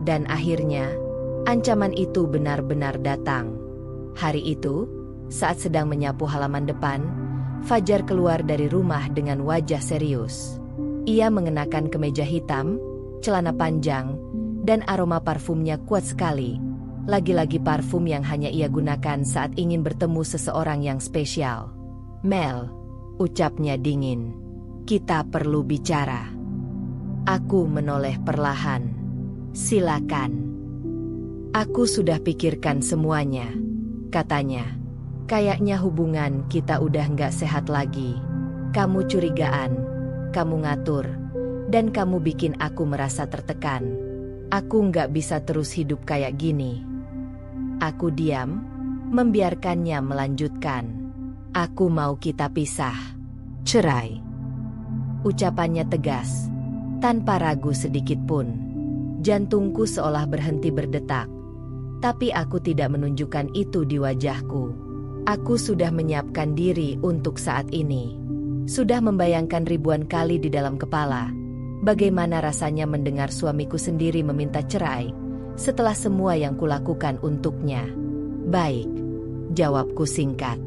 Dan akhirnya, ancaman itu benar-benar datang. Hari itu, saat sedang menyapu halaman depan, Fajar keluar dari rumah dengan wajah serius. Ia mengenakan kemeja hitam, celana panjang, dan aroma parfumnya kuat sekali. Lagi-lagi parfum yang hanya ia gunakan saat ingin bertemu seseorang yang spesial. Mel, ucapnya dingin. Kita perlu bicara. Aku menoleh perlahan. Silakan. Aku sudah pikirkan semuanya, katanya. Kayaknya hubungan kita udah nggak sehat lagi. Kamu curigaan, kamu ngatur, dan kamu bikin aku merasa tertekan. Aku nggak bisa terus hidup kayak gini. Aku diam, membiarkannya melanjutkan. Aku mau kita pisah. Cerai. Ucapannya tegas, tanpa ragu sedikit pun. Jantungku seolah berhenti berdetak. Tapi aku tidak menunjukkan itu di wajahku. Aku sudah menyiapkan diri untuk saat ini. Sudah membayangkan ribuan kali di dalam kepala. Bagaimana rasanya mendengar suamiku sendiri meminta cerai, setelah semua yang kulakukan untuknya. Baik, jawabku singkat.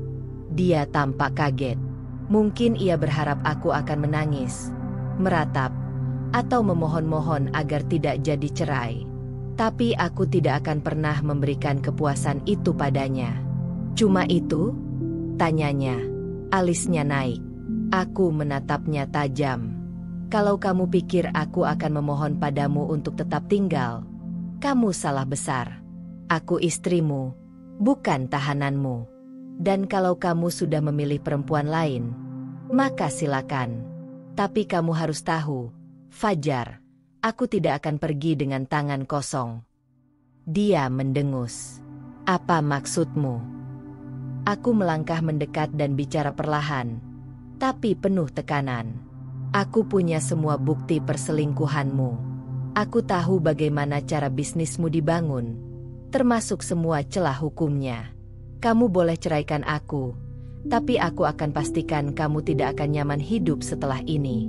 Dia tampak kaget. Mungkin ia berharap aku akan menangis, meratap, atau memohon-mohon agar tidak jadi cerai. Tapi aku tidak akan pernah memberikan kepuasan itu padanya. Cuma itu? Tanyanya. Alisnya naik. Aku menatapnya tajam. Kalau kamu pikir aku akan memohon padamu untuk tetap tinggal, kamu salah besar. Aku istrimu, bukan tahananmu. Dan kalau kamu sudah memilih perempuan lain, maka silakan. Tapi kamu harus tahu, Fajar, aku tidak akan pergi dengan tangan kosong. Dia mendengus. Apa maksudmu? Aku melangkah mendekat dan bicara perlahan, tapi penuh tekanan. Aku punya semua bukti perselingkuhanmu. Aku tahu bagaimana cara bisnismu dibangun, termasuk semua celah hukumnya. Kamu boleh ceraikan aku, tapi aku akan pastikan kamu tidak akan nyaman hidup setelah ini.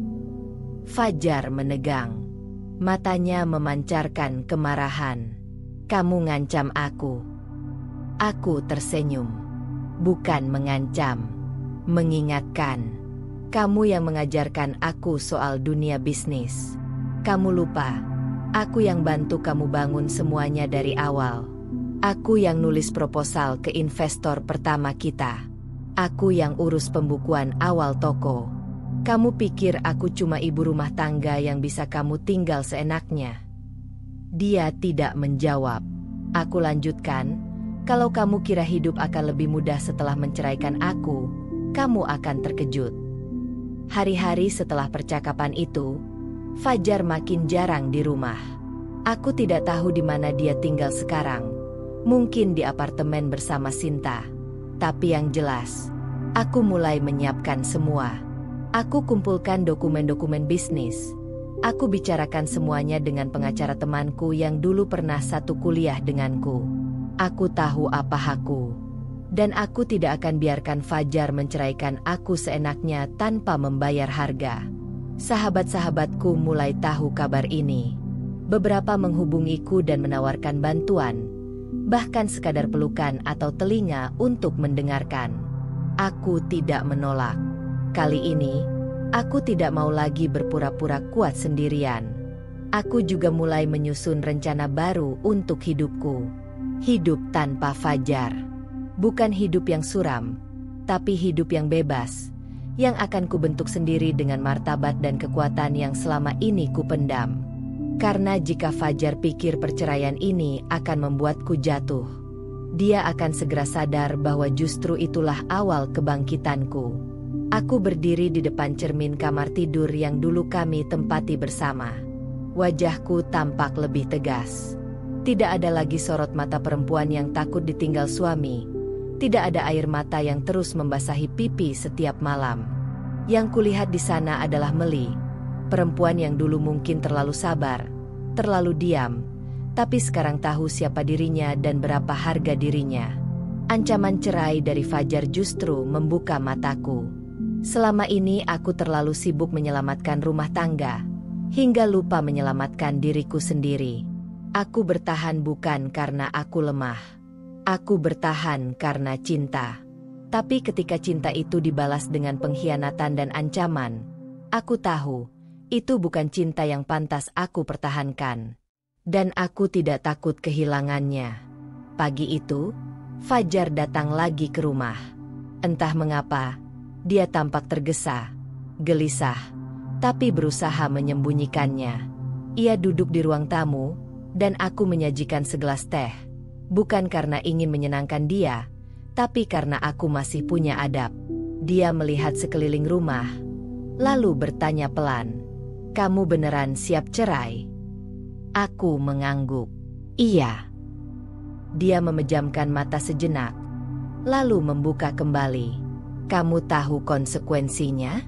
Fajar menegang. Matanya memancarkan kemarahan. Kamu ngancam aku. Aku tersenyum. Bukan mengancam, mengingatkan. Kamu yang mengajarkan aku soal dunia bisnis. Kamu lupa, aku yang bantu kamu bangun semuanya dari awal. Aku yang nulis proposal ke investor pertama kita. Aku yang urus pembukuan awal toko. Kamu pikir aku cuma ibu rumah tangga yang bisa kamu tinggal seenaknya? Dia tidak menjawab. Aku lanjutkan, kalau kamu kira hidup akan lebih mudah setelah menceraikan aku, kamu akan terkejut. Hari-hari setelah percakapan itu, Fajar makin jarang di rumah. Aku tidak tahu di mana dia tinggal sekarang. Mungkin di apartemen bersama Sinta. Tapi yang jelas, aku mulai menyiapkan semua. Aku kumpulkan dokumen-dokumen bisnis. Aku bicarakan semuanya dengan pengacara temanku yang dulu pernah satu kuliah denganku. Aku tahu apa hakku. Dan aku tidak akan biarkan Fajar menceraikan aku seenaknya tanpa membayar harga. Sahabat-sahabatku mulai tahu kabar ini. Beberapa menghubungiku dan menawarkan bantuan. Bahkan sekadar pelukan atau telinga untuk mendengarkan. Aku tidak menolak. Kali ini, aku tidak mau lagi berpura-pura kuat sendirian. Aku juga mulai menyusun rencana baru untuk hidupku. Hidup tanpa Fajar. Bukan hidup yang suram, tapi hidup yang bebas, yang akan kubentuk sendiri dengan martabat dan kekuatan yang selama ini kupendam. Karena jika Fajar pikir perceraian ini akan membuatku jatuh, dia akan segera sadar bahwa justru itulah awal kebangkitanku. Aku berdiri di depan cermin kamar tidur yang dulu kami tempati bersama. Wajahku tampak lebih tegas. Tidak ada lagi sorot mata perempuan yang takut ditinggal suami. Tidak ada air mata yang terus membasahi pipi setiap malam. Yang kulihat di sana adalah Meli. Perempuan yang dulu mungkin terlalu sabar, terlalu diam, tapi sekarang tahu siapa dirinya dan berapa harga dirinya. Ancaman cerai dari Fajar justru membuka mataku. Selama ini aku terlalu sibuk menyelamatkan rumah tangga, hingga lupa menyelamatkan diriku sendiri. Aku bertahan bukan karena aku lemah. Aku bertahan karena cinta. Tapi ketika cinta itu dibalas dengan pengkhianatan dan ancaman, aku tahu, itu bukan cinta yang pantas aku pertahankan. Dan aku tidak takut kehilangannya. Pagi itu, Fajar datang lagi ke rumah. Entah mengapa, dia tampak tergesa, gelisah, tapi berusaha menyembunyikannya. Ia duduk di ruang tamu, dan aku menyajikan segelas teh. Bukan karena ingin menyenangkan dia, tapi karena aku masih punya adab. Dia melihat sekeliling rumah, lalu bertanya pelan, "Kamu beneran siap cerai?" Aku mengangguk. "Iya." Dia memejamkan mata sejenak, lalu membuka kembali. "Kamu tahu konsekuensinya?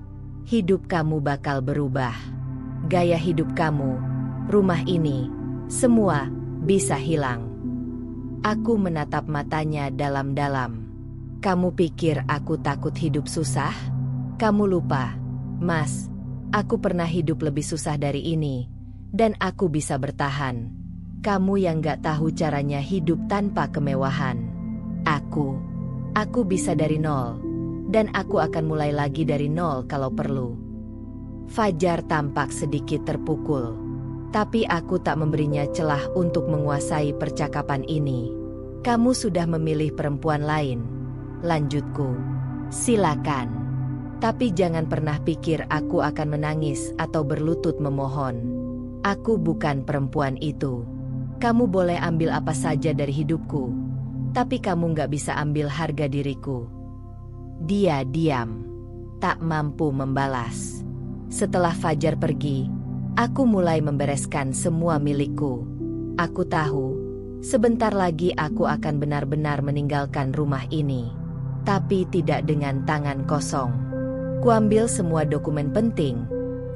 Hidup kamu bakal berubah. Gaya hidup kamu, rumah ini, semua bisa hilang." Aku menatap matanya dalam-dalam. "Kamu pikir aku takut hidup susah? Kamu lupa, Mas. Aku pernah hidup lebih susah dari ini, dan aku bisa bertahan. Kamu yang gak tahu caranya hidup tanpa kemewahan. Aku bisa dari nol, dan aku akan mulai lagi dari nol kalau perlu." Fajar tampak sedikit terpukul, tapi aku tak memberinya celah untuk menguasai percakapan ini. "Kamu sudah memilih perempuan lain," lanjutku. "Silakan. Tapi jangan pernah pikir aku akan menangis atau berlutut memohon. Aku bukan perempuan itu. Kamu boleh ambil apa saja dari hidupku, tapi kamu gak bisa ambil harga diriku. Dia diam, tak mampu membalas. Setelah Fajar pergi, aku mulai membereskan semua milikku. Aku tahu, sebentar lagi aku akan benar-benar meninggalkan rumah ini. Tapi tidak dengan tangan kosong. Kuambil semua dokumen penting,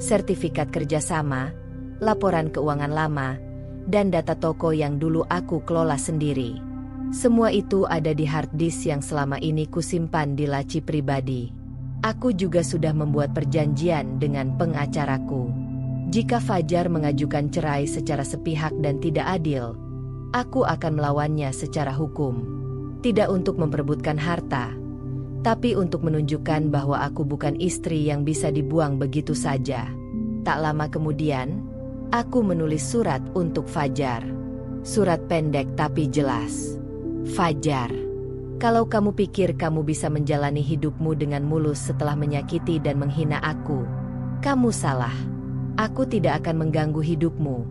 sertifikat kerjasama, laporan keuangan lama, dan data toko yang dulu aku kelola sendiri. Semua itu ada di hard disk yang selama ini kusimpan di laci pribadi. Aku juga sudah membuat perjanjian dengan pengacaraku. Jika Fajar mengajukan cerai secara sepihak dan tidak adil, aku akan melawannya secara hukum. Tidak untuk memperebutkan harta, tapi untuk menunjukkan bahwa aku bukan istri yang bisa dibuang begitu saja. Tak lama kemudian, aku menulis surat untuk Fajar. Surat pendek tapi jelas. Fajar, kalau kamu pikir kamu bisa menjalani hidupmu dengan mulus setelah menyakiti dan menghina aku, kamu salah. Aku tidak akan mengganggu hidupmu,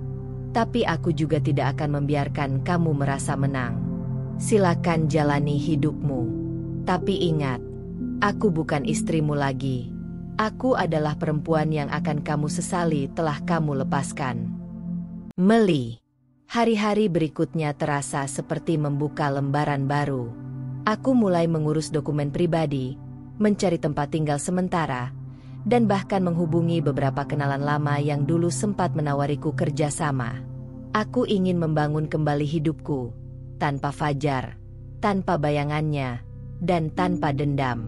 tapi aku juga tidak akan membiarkan kamu merasa menang. Silakan jalani hidupmu. Tapi ingat, aku bukan istrimu lagi. Aku adalah perempuan yang akan kamu sesali telah kamu lepaskan. Meli. Hari-hari berikutnya terasa seperti membuka lembaran baru. Aku mulai mengurus dokumen pribadi, mencari tempat tinggal sementara, dan bahkan menghubungi beberapa kenalan lama yang dulu sempat menawariku kerjasama. Aku ingin membangun kembali hidupku, tanpa Fajar, tanpa bayangannya, dan tanpa dendam.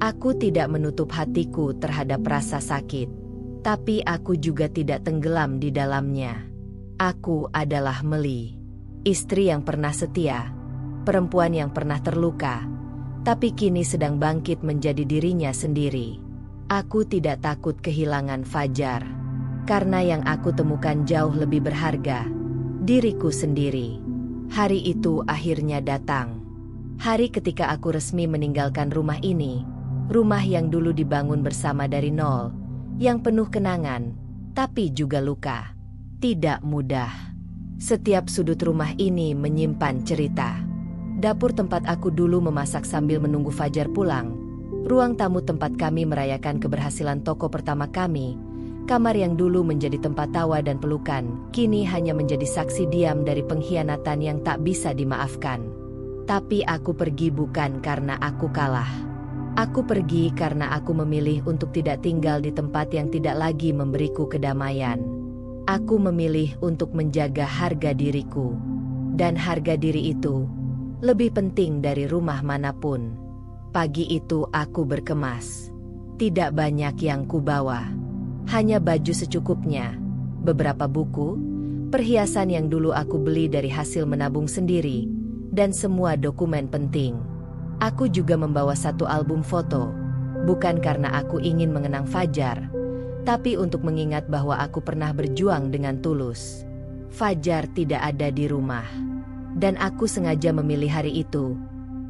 Aku tidak menutup hatiku terhadap rasa sakit, tapi aku juga tidak tenggelam di dalamnya. Aku adalah Meli, istri yang pernah setia, perempuan yang pernah terluka, tapi kini sedang bangkit menjadi dirinya sendiri. Aku tidak takut kehilangan Fajar, karena yang aku temukan jauh lebih berharga, diriku sendiri. Hari itu akhirnya datang. Hari ketika aku resmi meninggalkan rumah ini, rumah yang dulu dibangun bersama dari nol, yang penuh kenangan, tapi juga luka. Tidak mudah. Setiap sudut rumah ini menyimpan cerita. Dapur tempat aku dulu memasak sambil menunggu Fajar pulang, ruang tamu tempat kami merayakan keberhasilan toko pertama kami, kamar yang dulu menjadi tempat tawa dan pelukan, kini hanya menjadi saksi diam dari pengkhianatan yang tak bisa dimaafkan. Tapi aku pergi bukan karena aku kalah. Aku pergi karena aku memilih untuk tidak tinggal di tempat yang tidak lagi memberiku kedamaian. Aku memilih untuk menjaga harga diriku. Dan harga diri itu lebih penting dari rumah manapun. Pagi itu aku berkemas. Tidak banyak yang kubawa. Hanya baju secukupnya, beberapa buku, perhiasan yang dulu aku beli dari hasil menabung sendiri, dan semua dokumen penting. Aku juga membawa satu album foto, bukan karena aku ingin mengenang Fajar, tapi untuk mengingat bahwa aku pernah berjuang dengan tulus. Fajar tidak ada di rumah, dan aku sengaja memilih hari itu,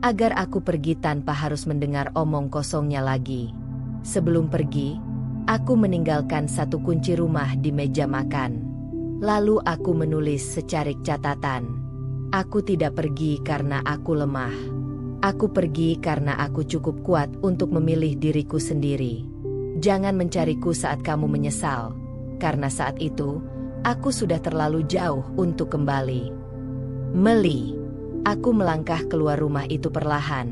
agar aku pergi tanpa harus mendengar omong kosongnya lagi. Sebelum pergi, aku meninggalkan satu kunci rumah di meja makan. Lalu aku menulis secarik catatan. Aku tidak pergi karena aku lemah. Aku pergi karena aku cukup kuat untuk memilih diriku sendiri. Jangan mencariku saat kamu menyesal, karena saat itu, aku sudah terlalu jauh untuk kembali. Meli. Aku melangkah keluar rumah itu perlahan,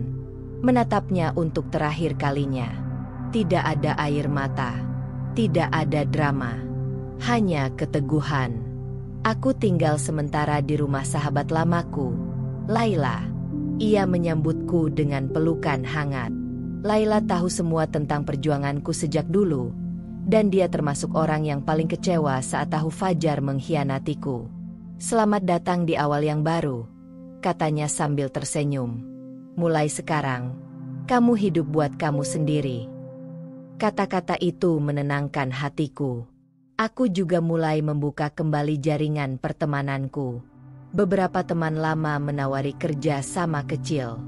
menatapnya untuk terakhir kalinya. Tidak ada air mata, tidak ada drama, hanya keteguhan. Aku tinggal sementara di rumah sahabat lamaku, Laila. Ia menyambutku dengan pelukan hangat. Laila tahu semua tentang perjuanganku sejak dulu, dan dia termasuk orang yang paling kecewa saat tahu Fajar mengkhianatiku. Selamat datang di awal yang baru, katanya sambil tersenyum. Mulai sekarang, kamu hidup buat kamu sendiri. Kata-kata itu menenangkan hatiku. Aku juga mulai membuka kembali jaringan pertemananku. Beberapa teman lama menawari kerja sama kecil.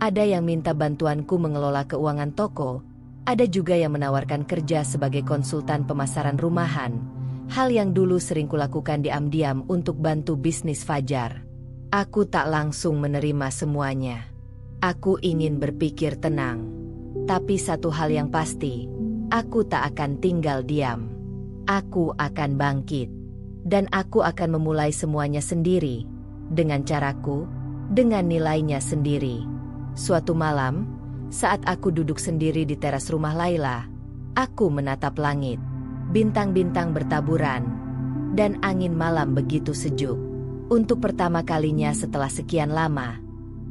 Ada yang minta bantuanku mengelola keuangan toko, Ada juga yang menawarkan kerja sebagai konsultan pemasaran rumahan, hal yang dulu sering kulakukan diam-diam untuk bantu bisnis Fajar. Aku tak langsung menerima semuanya. Aku ingin berpikir tenang. Tapi satu hal yang pasti, aku tak akan tinggal diam. Aku akan bangkit. Dan aku akan memulai semuanya sendiri. Dengan caraku, dengan nilainya sendiri. Suatu malam, saat aku duduk sendiri di teras rumah Laila, aku menatap langit. Bintang-bintang bertaburan, dan angin malam begitu sejuk. Untuk pertama kalinya setelah sekian lama,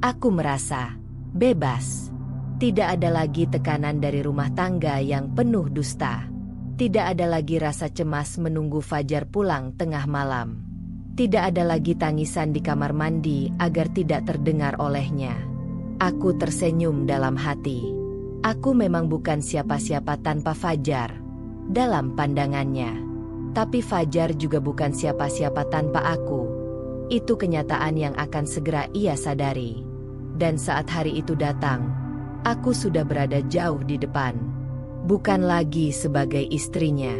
aku merasa bebas. Tidak ada lagi tekanan dari rumah tangga yang penuh dusta. Tidak ada lagi rasa cemas menunggu Fajar pulang tengah malam. Tidak ada lagi tangisan di kamar mandi agar tidak terdengar olehnya. Aku tersenyum dalam hati. Aku memang bukan siapa-siapa tanpa Fajar dalam pandangannya. Tapi Fajar juga bukan siapa-siapa tanpa aku. Itu kenyataan yang akan segera ia sadari. Dan saat hari itu datang, aku sudah berada jauh di depan. Bukan lagi sebagai istrinya,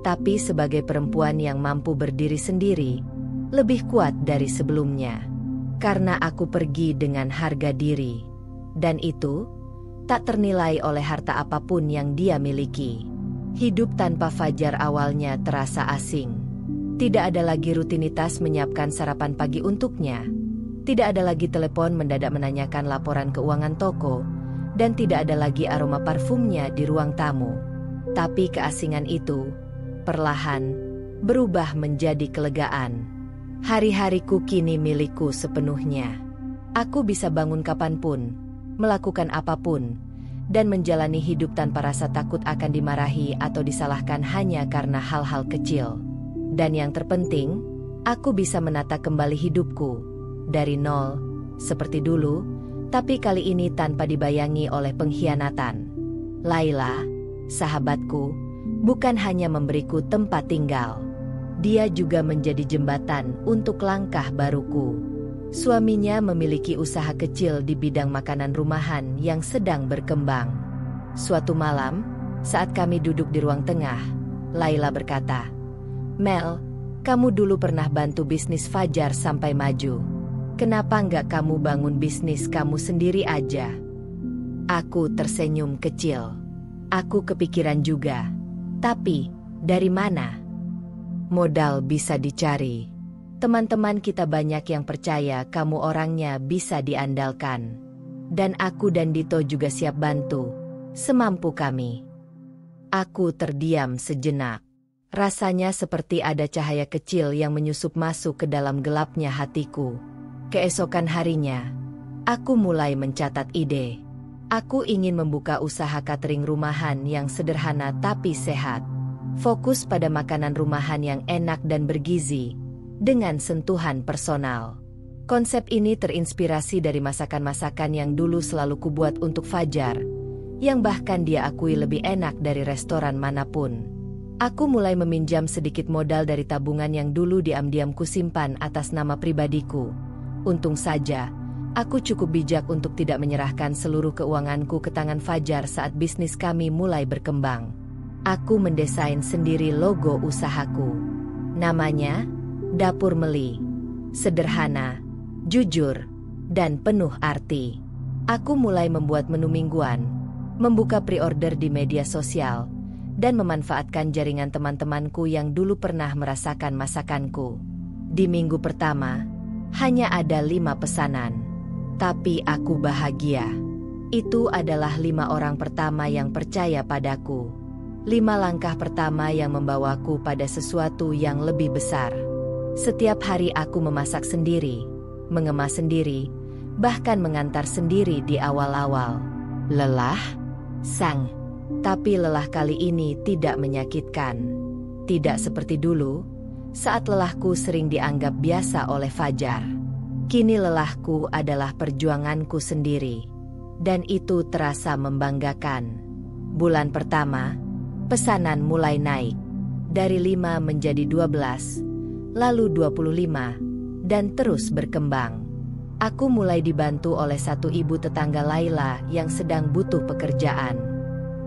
tapi sebagai perempuan yang mampu berdiri sendiri, lebih kuat dari sebelumnya. Karena aku pergi dengan harga diri. Dan itu tak ternilai oleh harta apapun yang dia miliki. Hidup tanpa Fajar awalnya terasa asing. Tidak ada lagi rutinitas menyiapkan sarapan pagi untuknya. Tidak ada lagi telepon mendadak menanyakan laporan keuangan toko. Dan tidak ada lagi aroma parfumnya di ruang tamu. Tapi keasingan itu, perlahan, berubah menjadi kelegaan. Hari-hariku kini milikku sepenuhnya. Aku bisa bangun kapanpun, melakukan apapun, dan menjalani hidup tanpa rasa takut akan dimarahi atau disalahkan hanya karena hal-hal kecil. Dan yang terpenting, aku bisa menata kembali hidupku, dari nol, seperti dulu, tapi kali ini tanpa dibayangi oleh pengkhianatan. Laila, sahabatku, bukan hanya memberiku tempat tinggal. Dia juga menjadi jembatan untuk langkah baruku. Suaminya memiliki usaha kecil di bidang makanan rumahan yang sedang berkembang. Suatu malam, saat kami duduk di ruang tengah, Laila berkata, "Mel, kamu dulu pernah bantu bisnis Fajar sampai maju. Kenapa nggak kamu bangun bisnis kamu sendiri aja?" Aku tersenyum kecil. Aku kepikiran juga. Tapi, dari mana? Modal bisa dicari. Teman-teman kita banyak yang percaya kamu orangnya bisa diandalkan. Dan aku dan Dito juga siap bantu, semampu kami. Aku terdiam sejenak. Rasanya seperti ada cahaya kecil yang menyusup masuk ke dalam gelapnya hatiku. Keesokan harinya, aku mulai mencatat ide. Aku ingin membuka usaha catering rumahan yang sederhana tapi sehat. Fokus pada makanan rumahan yang enak dan bergizi, dengan sentuhan personal. Konsep ini terinspirasi dari masakan-masakan yang dulu selalu kubuat untuk Fajar, yang bahkan dia akui lebih enak dari restoran manapun. Aku mulai meminjam sedikit modal dari tabungan yang dulu diam-diam kusimpan atas nama pribadiku. Untung saja, aku cukup bijak untuk tidak menyerahkan seluruh keuanganku ke tangan Fajar saat bisnis kami mulai berkembang. Aku mendesain sendiri logo usahaku. Namanya, Dapur Meli. Sederhana, jujur, dan penuh arti. Aku mulai membuat menu mingguan, membuka pre-order di media sosial, dan memanfaatkan jaringan teman-temanku yang dulu pernah merasakan masakanku. Di minggu pertama, hanya ada 5 pesanan. Tapi aku bahagia. Itu adalah 5 orang pertama yang percaya padaku. 5 langkah pertama yang membawaku pada sesuatu yang lebih besar. Setiap hari aku memasak sendiri, mengemas sendiri, bahkan mengantar sendiri di awal-awal. Lelah? Sang. Tapi lelah kali ini tidak menyakitkan. Tidak seperti dulu, saat lelahku sering dianggap biasa oleh Fajar. Kini lelahku adalah perjuanganku sendiri. Dan itu terasa membanggakan. Bulan pertama, pesanan mulai naik. Dari 5 menjadi 12, lalu 25, dan terus berkembang. Aku mulai dibantu oleh satu ibu tetangga Laila yang sedang butuh pekerjaan.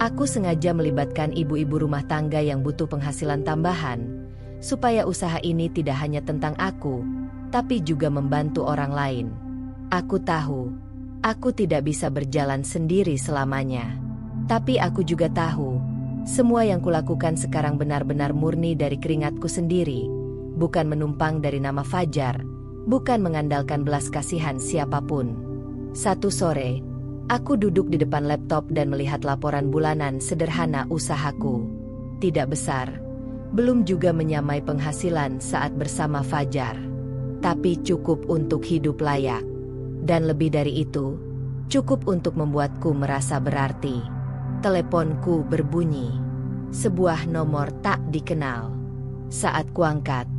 Aku sengaja melibatkan ibu-ibu rumah tangga yang butuh penghasilan tambahan, supaya usaha ini tidak hanya tentang aku, tapi juga membantu orang lain. Aku tahu, aku tidak bisa berjalan sendiri selamanya. Tapi aku juga tahu, semua yang kulakukan sekarang benar-benar murni dari keringatku sendiri, bukan menumpang dari nama Fajar, bukan mengandalkan belas kasihan siapapun. Satu sore, aku duduk di depan laptop dan melihat laporan bulanan sederhana usahaku. Tidak besar, belum juga menyamai penghasilan saat bersama Fajar, tapi cukup untuk hidup layak. Dan lebih dari itu, cukup untuk membuatku merasa berarti. Teleponku berbunyi. Sebuah nomor tak dikenal. Saat kuangkat,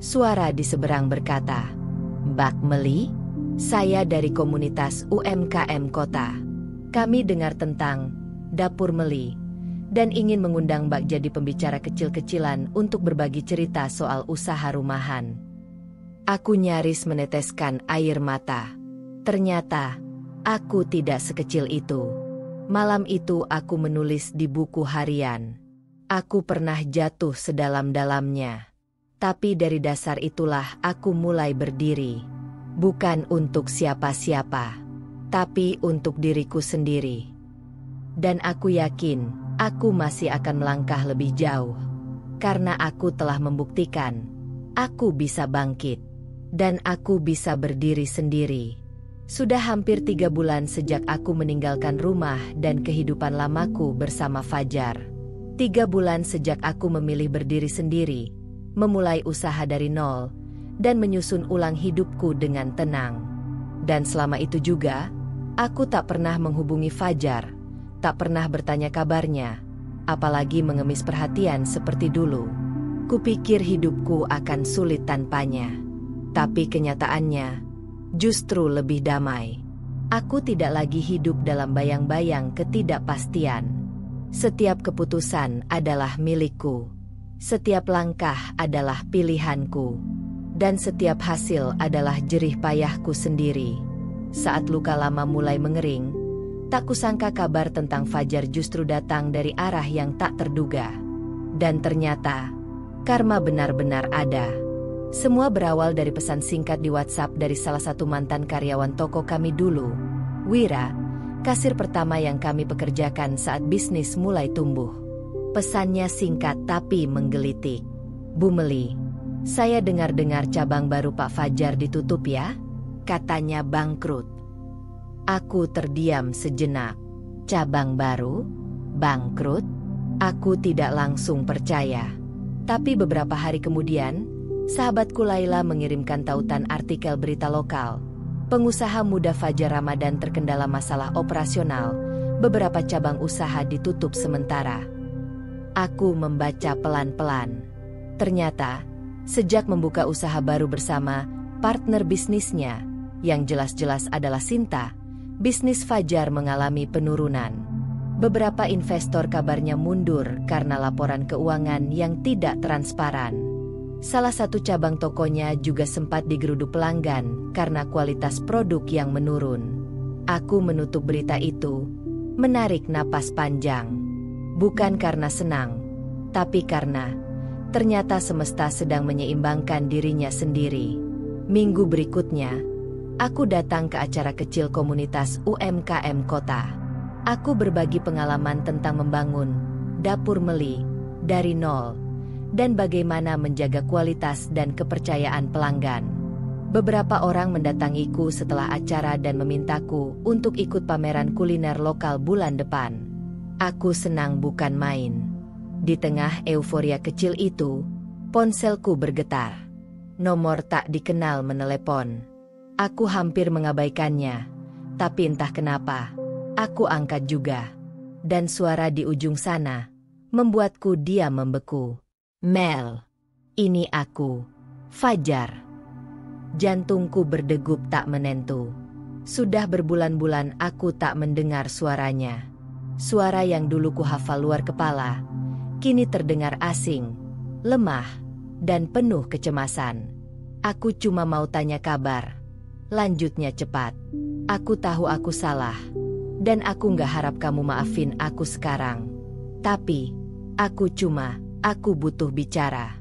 suara di seberang berkata, "Mbak Meli? Saya dari komunitas UMKM Kota. Kami dengar tentang Dapur Meli dan ingin mengundang Mbak jadi pembicara kecil-kecilan untuk berbagi cerita soal usaha rumahan." Aku nyaris meneteskan air mata. Ternyata, aku tidak sekecil itu. Malam itu aku menulis di buku harian. Aku pernah jatuh sedalam-dalamnya. Tapi dari dasar itulah aku mulai berdiri. Bukan untuk siapa-siapa, tapi untuk diriku sendiri. Dan aku yakin, aku masih akan melangkah lebih jauh. Karena aku telah membuktikan, aku bisa bangkit. Dan aku bisa berdiri sendiri. Sudah hampir 3 bulan sejak aku meninggalkan rumah dan kehidupan lamaku bersama Fajar. 3 bulan sejak aku memilih berdiri sendiri, memulai usaha dari nol, dan menyusun ulang hidupku dengan tenang. Dan selama itu juga, aku tak pernah menghubungi Fajar, tak pernah bertanya kabarnya, apalagi mengemis perhatian seperti dulu. Kupikir hidupku akan sulit tanpanya. Tapi kenyataannya, justru lebih damai. Aku tidak lagi hidup dalam bayang-bayang ketidakpastian. Setiap keputusan adalah milikku. Setiap langkah adalah pilihanku. Dan setiap hasil adalah jerih payahku sendiri. Saat luka lama mulai mengering, tak kusangka kabar tentang Fajar justru datang dari arah yang tak terduga. Dan ternyata, karma benar-benar ada. Semua berawal dari pesan singkat di WhatsApp dari salah satu mantan karyawan toko kami dulu, Wira, kasir pertama yang kami pekerjakan saat bisnis mulai tumbuh. Pesannya singkat tapi menggelitik. "Bu Meli, saya dengar-dengar cabang baru Pak Fajar ditutup ya? Katanya bangkrut." Aku terdiam sejenak. Cabang baru? Bangkrut? Aku tidak langsung percaya. Tapi beberapa hari kemudian, sahabatku Laila mengirimkan tautan artikel berita lokal. Pengusaha muda Fajar Ramadan terkendala masalah operasional, beberapa cabang usaha ditutup sementara. Aku membaca pelan-pelan. Ternyata, sejak membuka usaha baru bersama partner bisnisnya, yang jelas-jelas adalah Sinta, bisnis Fajar mengalami penurunan. Beberapa investor kabarnya mundur karena laporan keuangan yang tidak transparan. Salah satu cabang tokonya juga sempat digeruduk pelanggan karena kualitas produk yang menurun. Aku menutup berita itu, menarik napas panjang. Bukan karena senang, tapi karena ternyata semesta sedang menyeimbangkan dirinya sendiri. Minggu berikutnya, aku datang ke acara kecil komunitas UMKM Kota. Aku berbagi pengalaman tentang membangun Dapur Meli dari nol, dan bagaimana menjaga kualitas dan kepercayaan pelanggan. Beberapa orang mendatangiku setelah acara dan memintaku untuk ikut pameran kuliner lokal bulan depan. Aku senang bukan main. Di tengah euforia kecil itu, ponselku bergetar. Nomor tak dikenal menelepon. Aku hampir mengabaikannya, tapi entah kenapa, aku angkat juga. Dan suara di ujung sana membuatku diam membeku. "Mel, ini aku, Fajar." Jantungku berdegup tak menentu. Sudah berbulan-bulan aku tak mendengar suaranya. Suara yang dulu ku hafal luar kepala, kini terdengar asing, lemah, dan penuh kecemasan. "Aku cuma mau tanya kabar." Lanjutnya cepat. "Aku tahu aku salah. Dan aku nggak harap kamu maafin aku sekarang. Tapi, aku butuh bicara.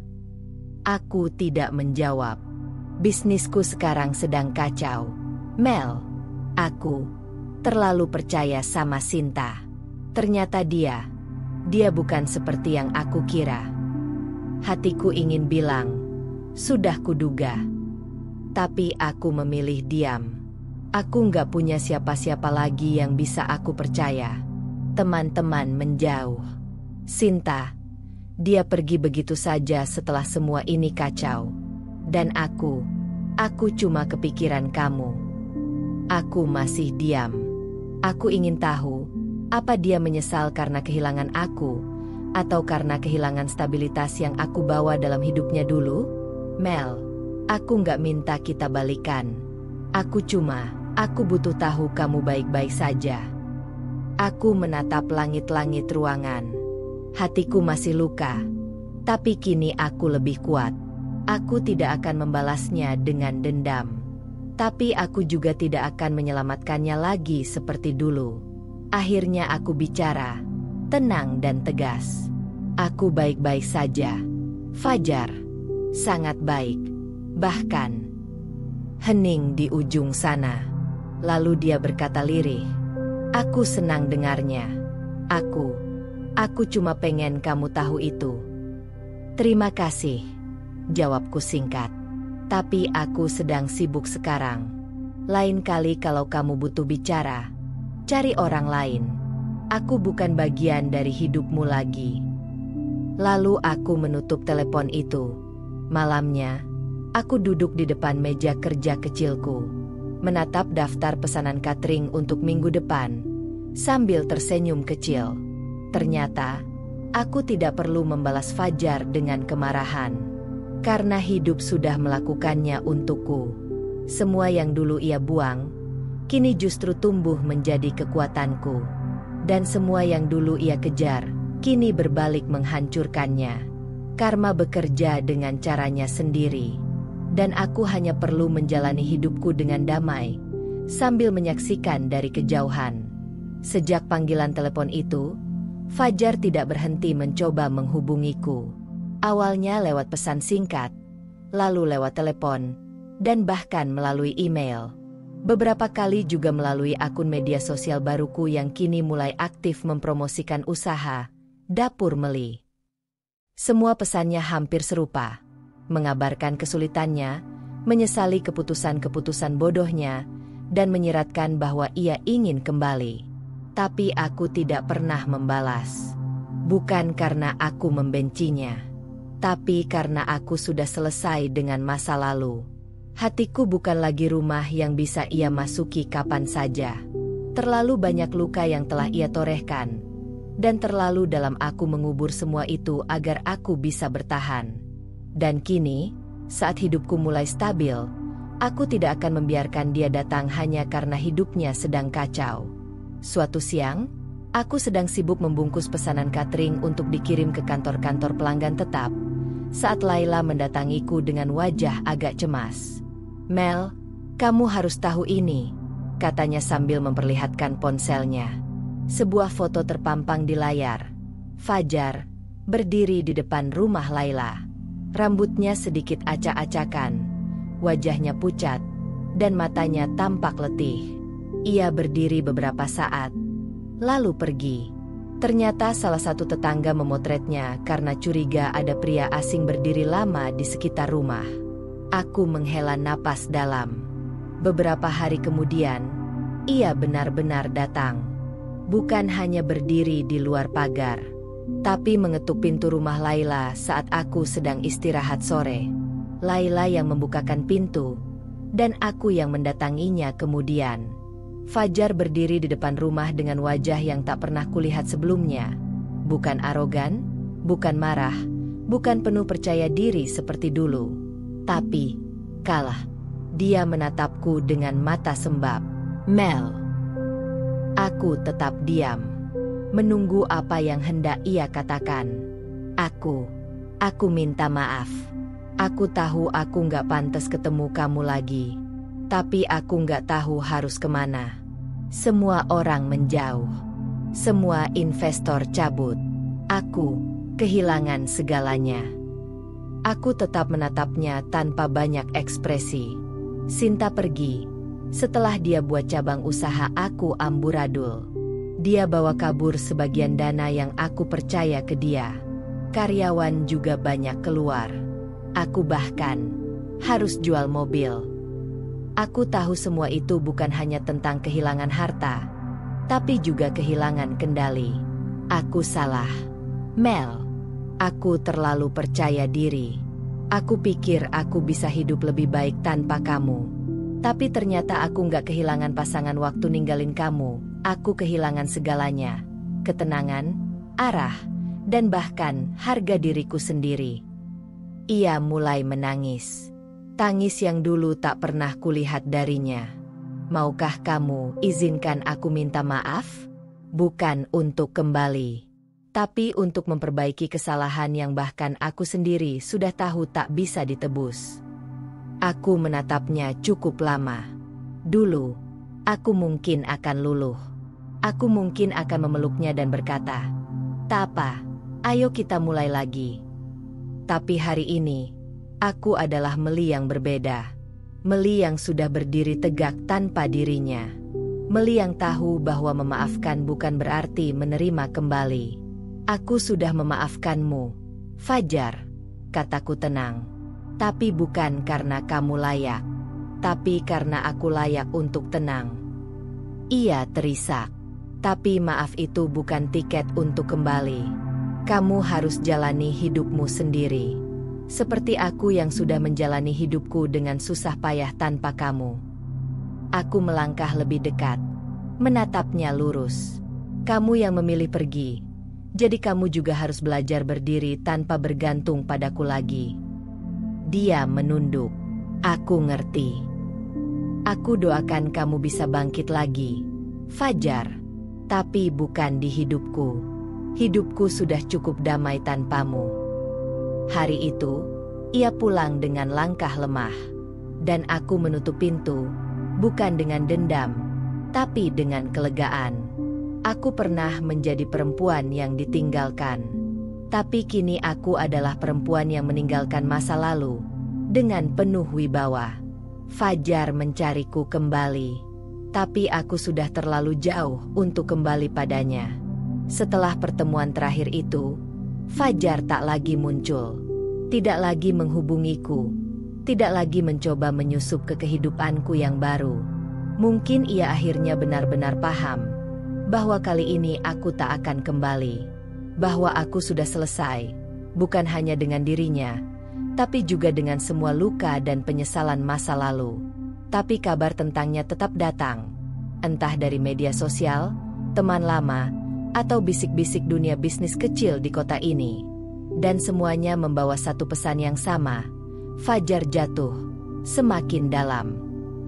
Aku tidak menjawab. Bisnisku sekarang sedang kacau. Mel, aku terlalu percaya sama Sinta. Ternyata dia bukan seperti yang aku kira. Hatiku ingin bilang, sudah kuduga. Tapi aku memilih diam. Aku nggak punya siapa-siapa lagi yang bisa aku percaya. Teman-teman menjauh. Sinta, dia pergi begitu saja setelah semua ini kacau. Dan aku cuma kepikiran kamu. Aku masih diam. Aku ingin tahu, apa dia menyesal karena kehilangan aku, atau karena kehilangan stabilitas yang aku bawa dalam hidupnya dulu? Mel, aku nggak minta kita balikan. Aku butuh tahu kamu baik-baik saja. Aku menatap langit-langit ruangan. Hatiku masih luka, tapi kini aku lebih kuat. Aku tidak akan membalasnya dengan dendam. Tapi aku juga tidak akan menyelamatkannya lagi seperti dulu. Akhirnya aku bicara, tenang dan tegas. Aku baik-baik saja. Fajar, sangat baik. Bahkan, hening di ujung sana. Lalu dia berkata lirih. Aku senang dengarnya. Aku cuma pengen kamu tahu itu. Terima kasih, jawabku singkat. Tapi aku sedang sibuk sekarang. Lain kali kalau kamu butuh bicara, cari orang lain. Aku bukan bagian dari hidupmu lagi. Lalu aku menutup telepon itu. Malamnya, aku duduk di depan meja kerja kecilku, menatap daftar pesanan catering untuk minggu depan, sambil tersenyum kecil. Ternyata, aku tidak perlu membalas Fajar dengan kemarahan. Karena hidup sudah melakukannya untukku. Semua yang dulu ia buang, kini justru tumbuh menjadi kekuatanku. Dan semua yang dulu ia kejar, kini berbalik menghancurkannya. Karma bekerja dengan caranya sendiri. Dan aku hanya perlu menjalani hidupku dengan damai, sambil menyaksikan dari kejauhan. Sejak panggilan telepon itu, Fajar tidak berhenti mencoba menghubungiku. Awalnya lewat pesan singkat, lalu lewat telepon, dan bahkan melalui email. Beberapa kali juga melalui akun media sosial baruku yang kini mulai aktif mempromosikan usaha Dapur Meli. Semua pesannya hampir serupa, mengabarkan kesulitannya, menyesali keputusan-keputusan bodohnya, dan menyiratkan bahwa ia ingin kembali. Tapi aku tidak pernah membalas. Bukan karena aku membencinya, tapi karena aku sudah selesai dengan masa lalu. Hatiku bukan lagi rumah yang bisa ia masuki kapan saja. Terlalu banyak luka yang telah ia torehkan, dan terlalu dalam aku mengubur semua itu agar aku bisa bertahan. Dan kini, saat hidupku mulai stabil, aku tidak akan membiarkan dia datang hanya karena hidupnya sedang kacau. Suatu siang, aku sedang sibuk membungkus pesanan catering untuk dikirim ke kantor-kantor pelanggan tetap, saat Laila mendatangiku dengan wajah agak cemas. Mel, kamu harus tahu ini, katanya sambil memperlihatkan ponselnya. Sebuah foto terpampang di layar. Fajar, berdiri di depan rumah Laila. Rambutnya sedikit acak-acakan, wajahnya pucat, dan matanya tampak letih. Ia berdiri beberapa saat, lalu pergi. Ternyata salah satu tetangga memotretnya karena curiga ada pria asing berdiri lama di sekitar rumah. Aku menghela napas dalam. Beberapa hari kemudian, ia benar-benar datang. Bukan hanya berdiri di luar pagar, tapi mengetuk pintu rumah Laila saat aku sedang istirahat sore. Laila yang membukakan pintu, dan aku yang mendatanginya kemudian. Fajar berdiri di depan rumah dengan wajah yang tak pernah kulihat sebelumnya. Bukan arogan, bukan marah, bukan penuh percaya diri seperti dulu. Tapi, kalah, dia menatapku dengan mata sembab. Mel. Aku tetap diam, menunggu apa yang hendak ia katakan. Aku minta maaf. Aku tahu aku nggak pantas ketemu kamu lagi. Tapi aku nggak tahu harus kemana. Semua orang menjauh. Semua investor cabut. Aku kehilangan segalanya. Aku tetap menatapnya tanpa banyak ekspresi. Sinta pergi. Setelah dia buat cabang usaha, aku amburadul. Dia bawa kabur sebagian dana yang aku percaya ke dia. Karyawan juga banyak keluar. Aku bahkan harus jual mobil. Aku tahu semua itu bukan hanya tentang kehilangan harta, tapi juga kehilangan kendali. Aku salah, Mel. Aku terlalu percaya diri. Aku pikir aku bisa hidup lebih baik tanpa kamu. Tapi ternyata aku nggak kehilangan pasangan waktu ninggalin kamu. Aku kehilangan segalanya. Ketenangan, arah, dan bahkan harga diriku sendiri. Ia mulai menangis. Tangis yang dulu tak pernah kulihat darinya. Maukah kamu izinkan aku minta maaf? Bukan untuk kembali, tapi untuk memperbaiki kesalahan yang bahkan aku sendiri sudah tahu tak bisa ditebus. Aku menatapnya cukup lama. Dulu, aku mungkin akan luluh. Aku mungkin akan memeluknya dan berkata, "Tak apa, ayo kita mulai lagi." Tapi hari ini, aku adalah Meli yang berbeda. Meli yang sudah berdiri tegak tanpa dirinya. Meli yang tahu bahwa memaafkan bukan berarti menerima kembali. Aku sudah memaafkanmu, Fajar, kataku tenang. Tapi bukan karena kamu layak, tapi karena aku layak untuk tenang. Ia terisak. Tapi maaf itu bukan tiket untuk kembali. Kamu harus jalani hidupmu sendiri. Seperti aku yang sudah menjalani hidupku dengan susah payah tanpa kamu. Aku melangkah lebih dekat, menatapnya lurus. Kamu yang memilih pergi, jadi kamu juga harus belajar berdiri tanpa bergantung padaku lagi. Dia menunduk. Aku ngerti. Aku doakan kamu bisa bangkit lagi, Fajar. Tapi bukan di hidupku. Hidupku sudah cukup damai tanpamu. Hari itu, ia pulang dengan langkah lemah. Dan aku menutup pintu, bukan dengan dendam, tapi dengan kelegaan. Aku pernah menjadi perempuan yang ditinggalkan. Tapi kini aku adalah perempuan yang meninggalkan masa lalu, dengan penuh wibawa. Fajar mencariku kembali. Tapi aku sudah terlalu jauh untuk kembali padanya. Setelah pertemuan terakhir itu, Fajar tak lagi muncul. Tidak lagi menghubungiku. Tidak lagi mencoba menyusup ke kehidupanku yang baru. Mungkin ia akhirnya benar-benar paham bahwa kali ini aku tak akan kembali. Bahwa aku sudah selesai, bukan hanya dengan dirinya, tapi juga dengan semua luka dan penyesalan masa lalu. Tapi kabar tentangnya tetap datang. Entah dari media sosial, teman lama, atau bisik-bisik dunia bisnis kecil di kota ini. Dan semuanya membawa satu pesan yang sama. Fajar jatuh semakin dalam.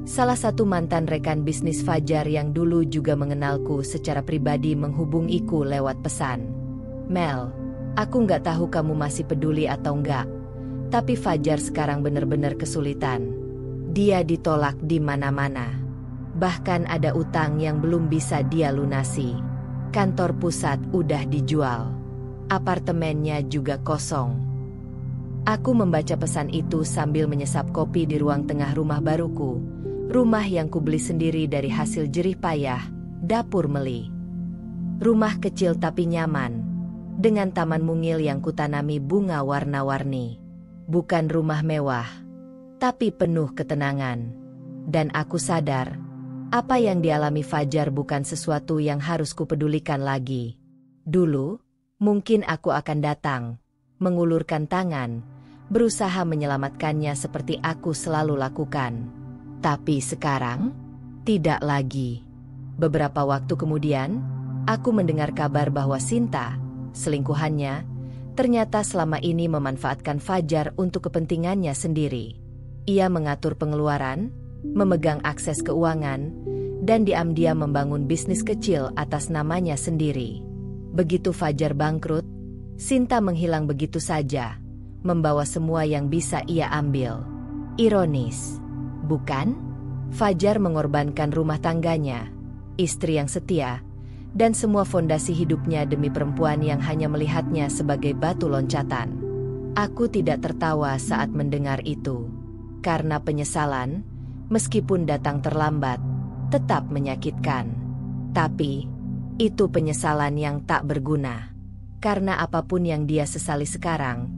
Salah satu mantan rekan bisnis Fajar yang dulu juga mengenalku secara pribadi menghubungiku lewat pesan. "Mel, aku nggak tahu kamu masih peduli atau enggak, tapi Fajar sekarang benar-benar kesulitan. Dia ditolak di mana-mana. Bahkan ada utang yang belum bisa dia lunasi. Kantor pusat udah dijual. Apartemennya juga kosong." Aku membaca pesan itu sambil menyesap kopi di ruang tengah rumah baruku. Rumah yang kubeli sendiri dari hasil jerih payah, dapur Meli. Rumah kecil tapi nyaman, dengan taman mungil yang kutanami bunga warna-warni. Bukan rumah mewah, tapi penuh ketenangan. Dan aku sadar, apa yang dialami Fajar bukan sesuatu yang harus kupedulikan lagi. Dulu, mungkin aku akan datang, mengulurkan tangan, berusaha menyelamatkannya seperti aku selalu lakukan. Tapi sekarang, tidak lagi. Beberapa waktu kemudian, aku mendengar kabar bahwa Sinta, selingkuhannya, ternyata selama ini memanfaatkan Fajar untuk kepentingannya sendiri. Ia mengatur pengeluaran, memegang akses keuangan, dan diam-diam membangun bisnis kecil atas namanya sendiri. Begitu Fajar bangkrut, Sinta menghilang begitu saja, membawa semua yang bisa ia ambil. Ironis, bukan? Fajar mengorbankan rumah tangganya, istri yang setia, dan semua fondasi hidupnya demi perempuan yang hanya melihatnya sebagai batu loncatan. Aku tidak tertawa saat mendengar itu, karena penyesalan, meskipun datang terlambat, tetap menyakitkan. Tapi, itu penyesalan yang tak berguna, karena apapun yang dia sesali sekarang,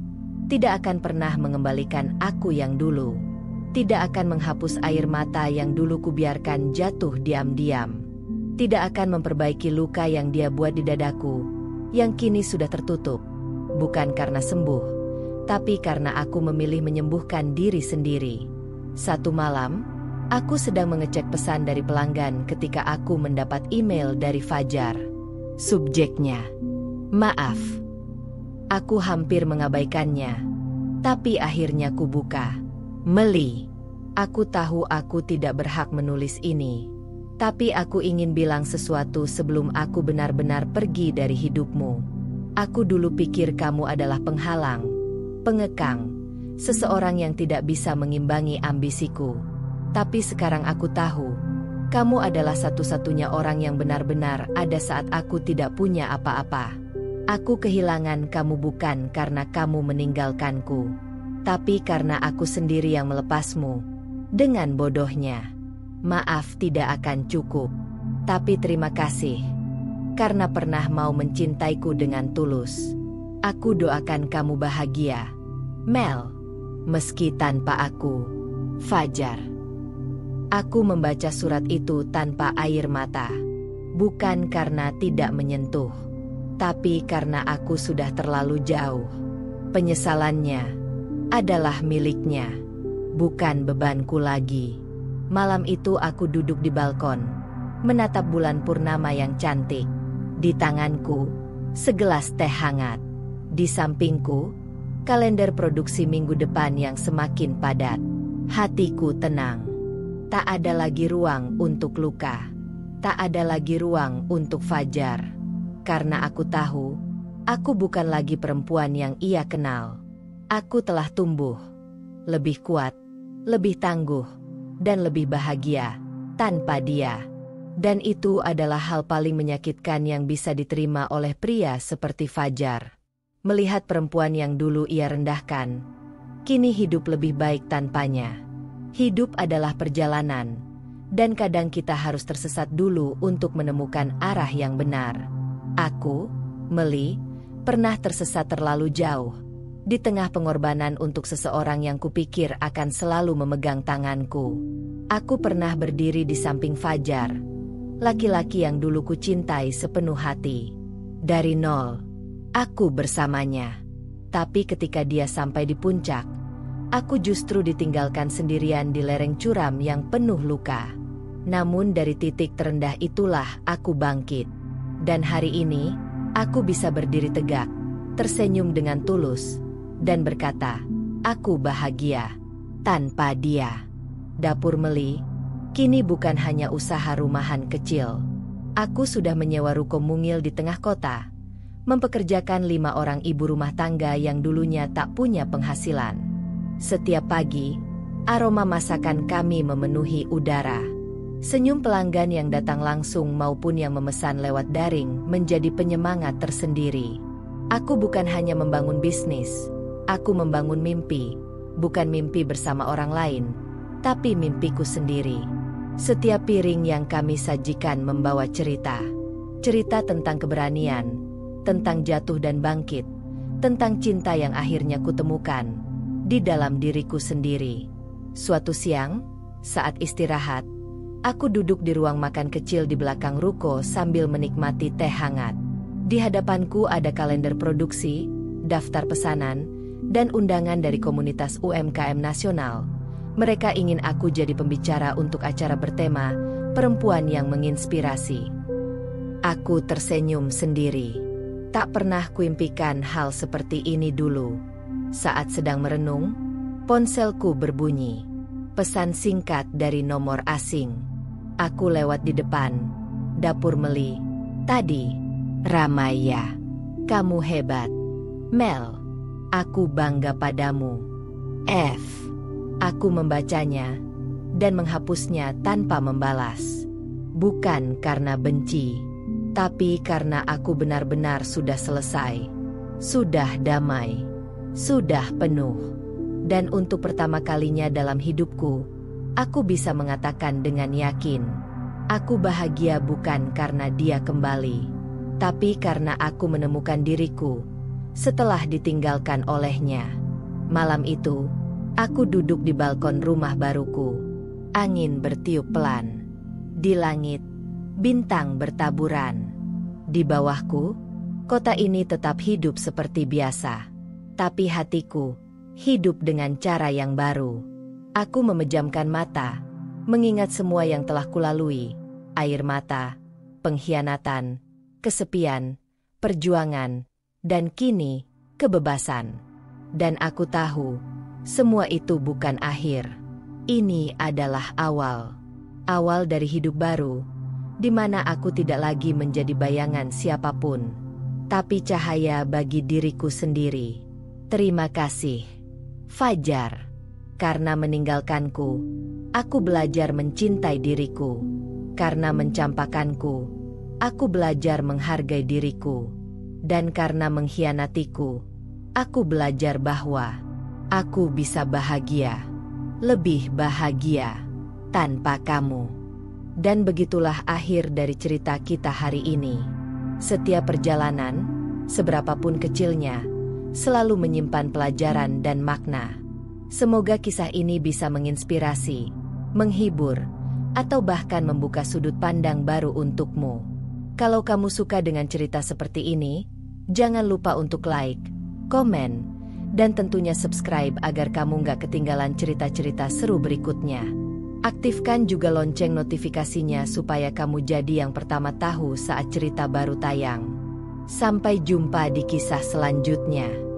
tidak akan pernah mengembalikan aku yang dulu. Tidak akan menghapus air mata yang dulu kubiarkan jatuh diam-diam. Tidak akan memperbaiki luka yang dia buat di dadaku, yang kini sudah tertutup. Bukan karena sembuh, tapi karena aku memilih menyembuhkan diri sendiri. Satu malam, aku sedang mengecek pesan dari pelanggan ketika aku mendapat email dari Fajar. Subjeknya, "Maaf." Aku hampir mengabaikannya, tapi akhirnya ku buka. "Meli, aku tahu aku tidak berhak menulis ini, tapi aku ingin bilang sesuatu sebelum aku benar-benar pergi dari hidupmu. Aku dulu pikir kamu adalah penghalang, pengekang, seseorang yang tidak bisa mengimbangi ambisiku. Tapi sekarang aku tahu, kamu adalah satu-satunya orang yang benar-benar ada saat aku tidak punya apa-apa. Aku kehilangan kamu bukan karena kamu meninggalkanku, tapi karena aku sendiri yang melepasmu. Dengan bodohnya. Maaf tidak akan cukup. Tapi terima kasih. Karena pernah mau mencintaiku dengan tulus. Aku doakan kamu bahagia. Mel. Meski tanpa aku. Fajar." Aku membaca surat itu tanpa air mata. Bukan karena tidak menyentuh, tapi karena aku sudah terlalu jauh. Penyesalannya adalah miliknya, bukan bebanku lagi. Malam itu aku duduk di balkon, menatap bulan purnama yang cantik. Di tanganku, segelas teh hangat. Di sampingku, kalender produksi minggu depan yang semakin padat. Hatiku tenang. Tak ada lagi ruang untuk luka. Tak ada lagi ruang untuk Fajar. Karena aku tahu, aku bukan lagi perempuan yang ia kenal. Aku telah tumbuh, lebih kuat, lebih tangguh, dan lebih bahagia tanpa dia. Dan itu adalah hal paling menyakitkan yang bisa diterima oleh pria seperti Fajar. Melihat perempuan yang dulu ia rendahkan, kini hidup lebih baik tanpanya. Hidup adalah perjalanan, dan kadang kita harus tersesat dulu untuk menemukan arah yang benar. Aku, Meli, pernah tersesat terlalu jauh. Di tengah pengorbanan untuk seseorang yang kupikir akan selalu memegang tanganku. Aku pernah berdiri di samping Fajar, laki-laki yang dulu kucintai sepenuh hati. Dari nol, aku bersamanya. Tapi ketika dia sampai di puncak, aku justru ditinggalkan sendirian di lereng curam yang penuh luka. Namun dari titik terendah itulah aku bangkit. Dan hari ini, aku bisa berdiri tegak, tersenyum dengan tulus, dan berkata, aku bahagia tanpa dia. Dapur Meli kini bukan hanya usaha rumahan kecil. Aku sudah menyewa ruko mungil di tengah kota, mempekerjakan 5 orang ibu rumah tangga yang dulunya tak punya penghasilan. Setiap pagi, aroma masakan kami memenuhi udara. Senyum pelanggan yang datang langsung maupun yang memesan lewat daring menjadi penyemangat tersendiri. Aku bukan hanya membangun bisnis, aku membangun mimpi, bukan mimpi bersama orang lain, tapi mimpiku sendiri. Setiap piring yang kami sajikan membawa cerita. Cerita tentang keberanian, tentang jatuh dan bangkit, tentang cinta yang akhirnya kutemukan di dalam diriku sendiri. Suatu siang, saat istirahat, aku duduk di ruang makan kecil di belakang ruko sambil menikmati teh hangat. Di hadapanku ada kalender produksi, daftar pesanan, dan undangan dari komunitas UMKM nasional. Mereka ingin aku jadi pembicara untuk acara bertema perempuan yang menginspirasi. Aku tersenyum sendiri. Tak pernah kuimpikan hal seperti ini dulu. Saat sedang merenung, ponselku berbunyi. Pesan singkat dari nomor asing. Aku lewat di depan. Dapur Meli. Tadi. Ramaya. Kamu hebat. Mel. Aku bangga padamu. F. Aku membacanya dan menghapusnya tanpa membalas. Bukan karena benci, tapi karena aku benar-benar sudah selesai. Sudah damai. Sudah penuh. Dan untuk pertama kalinya dalam hidupku, aku bisa mengatakan dengan yakin, aku bahagia bukan karena dia kembali, tapi karena aku menemukan diriku setelah ditinggalkan olehnya. Malam itu, aku duduk di balkon rumah baruku. Angin bertiup pelan. Di langit, bintang bertaburan. Di bawahku, kota ini tetap hidup seperti biasa. Tapi hatiku hidup dengan cara yang baru. Aku memejamkan mata, mengingat semua yang telah kulalui. Air mata, pengkhianatan, kesepian, perjuangan, dan kini, kebebasan. Dan aku tahu, semua itu bukan akhir. Ini adalah awal. Awal dari hidup baru, di mana aku tidak lagi menjadi bayangan siapapun, tapi cahaya bagi diriku sendiri. Terima kasih, Fajar. Karena meninggalkanku, aku belajar mencintai diriku. Karena mencampakkanku, aku belajar menghargai diriku. Dan karena mengkhianatiku, aku belajar bahwa aku bisa bahagia, lebih bahagia, tanpa kamu. Dan begitulah akhir dari cerita kita hari ini. Setiap perjalanan, seberapapun kecilnya, selalu menyimpan pelajaran dan makna. Semoga kisah ini bisa menginspirasi, menghibur, atau bahkan membuka sudut pandang baru untukmu. Kalau kamu suka dengan cerita seperti ini, jangan lupa untuk like, komen, dan tentunya subscribe agar kamu nggak ketinggalan cerita-cerita seru berikutnya. Aktifkan juga lonceng notifikasinya supaya kamu jadi yang pertama tahu saat cerita baru tayang. Sampai jumpa di kisah selanjutnya.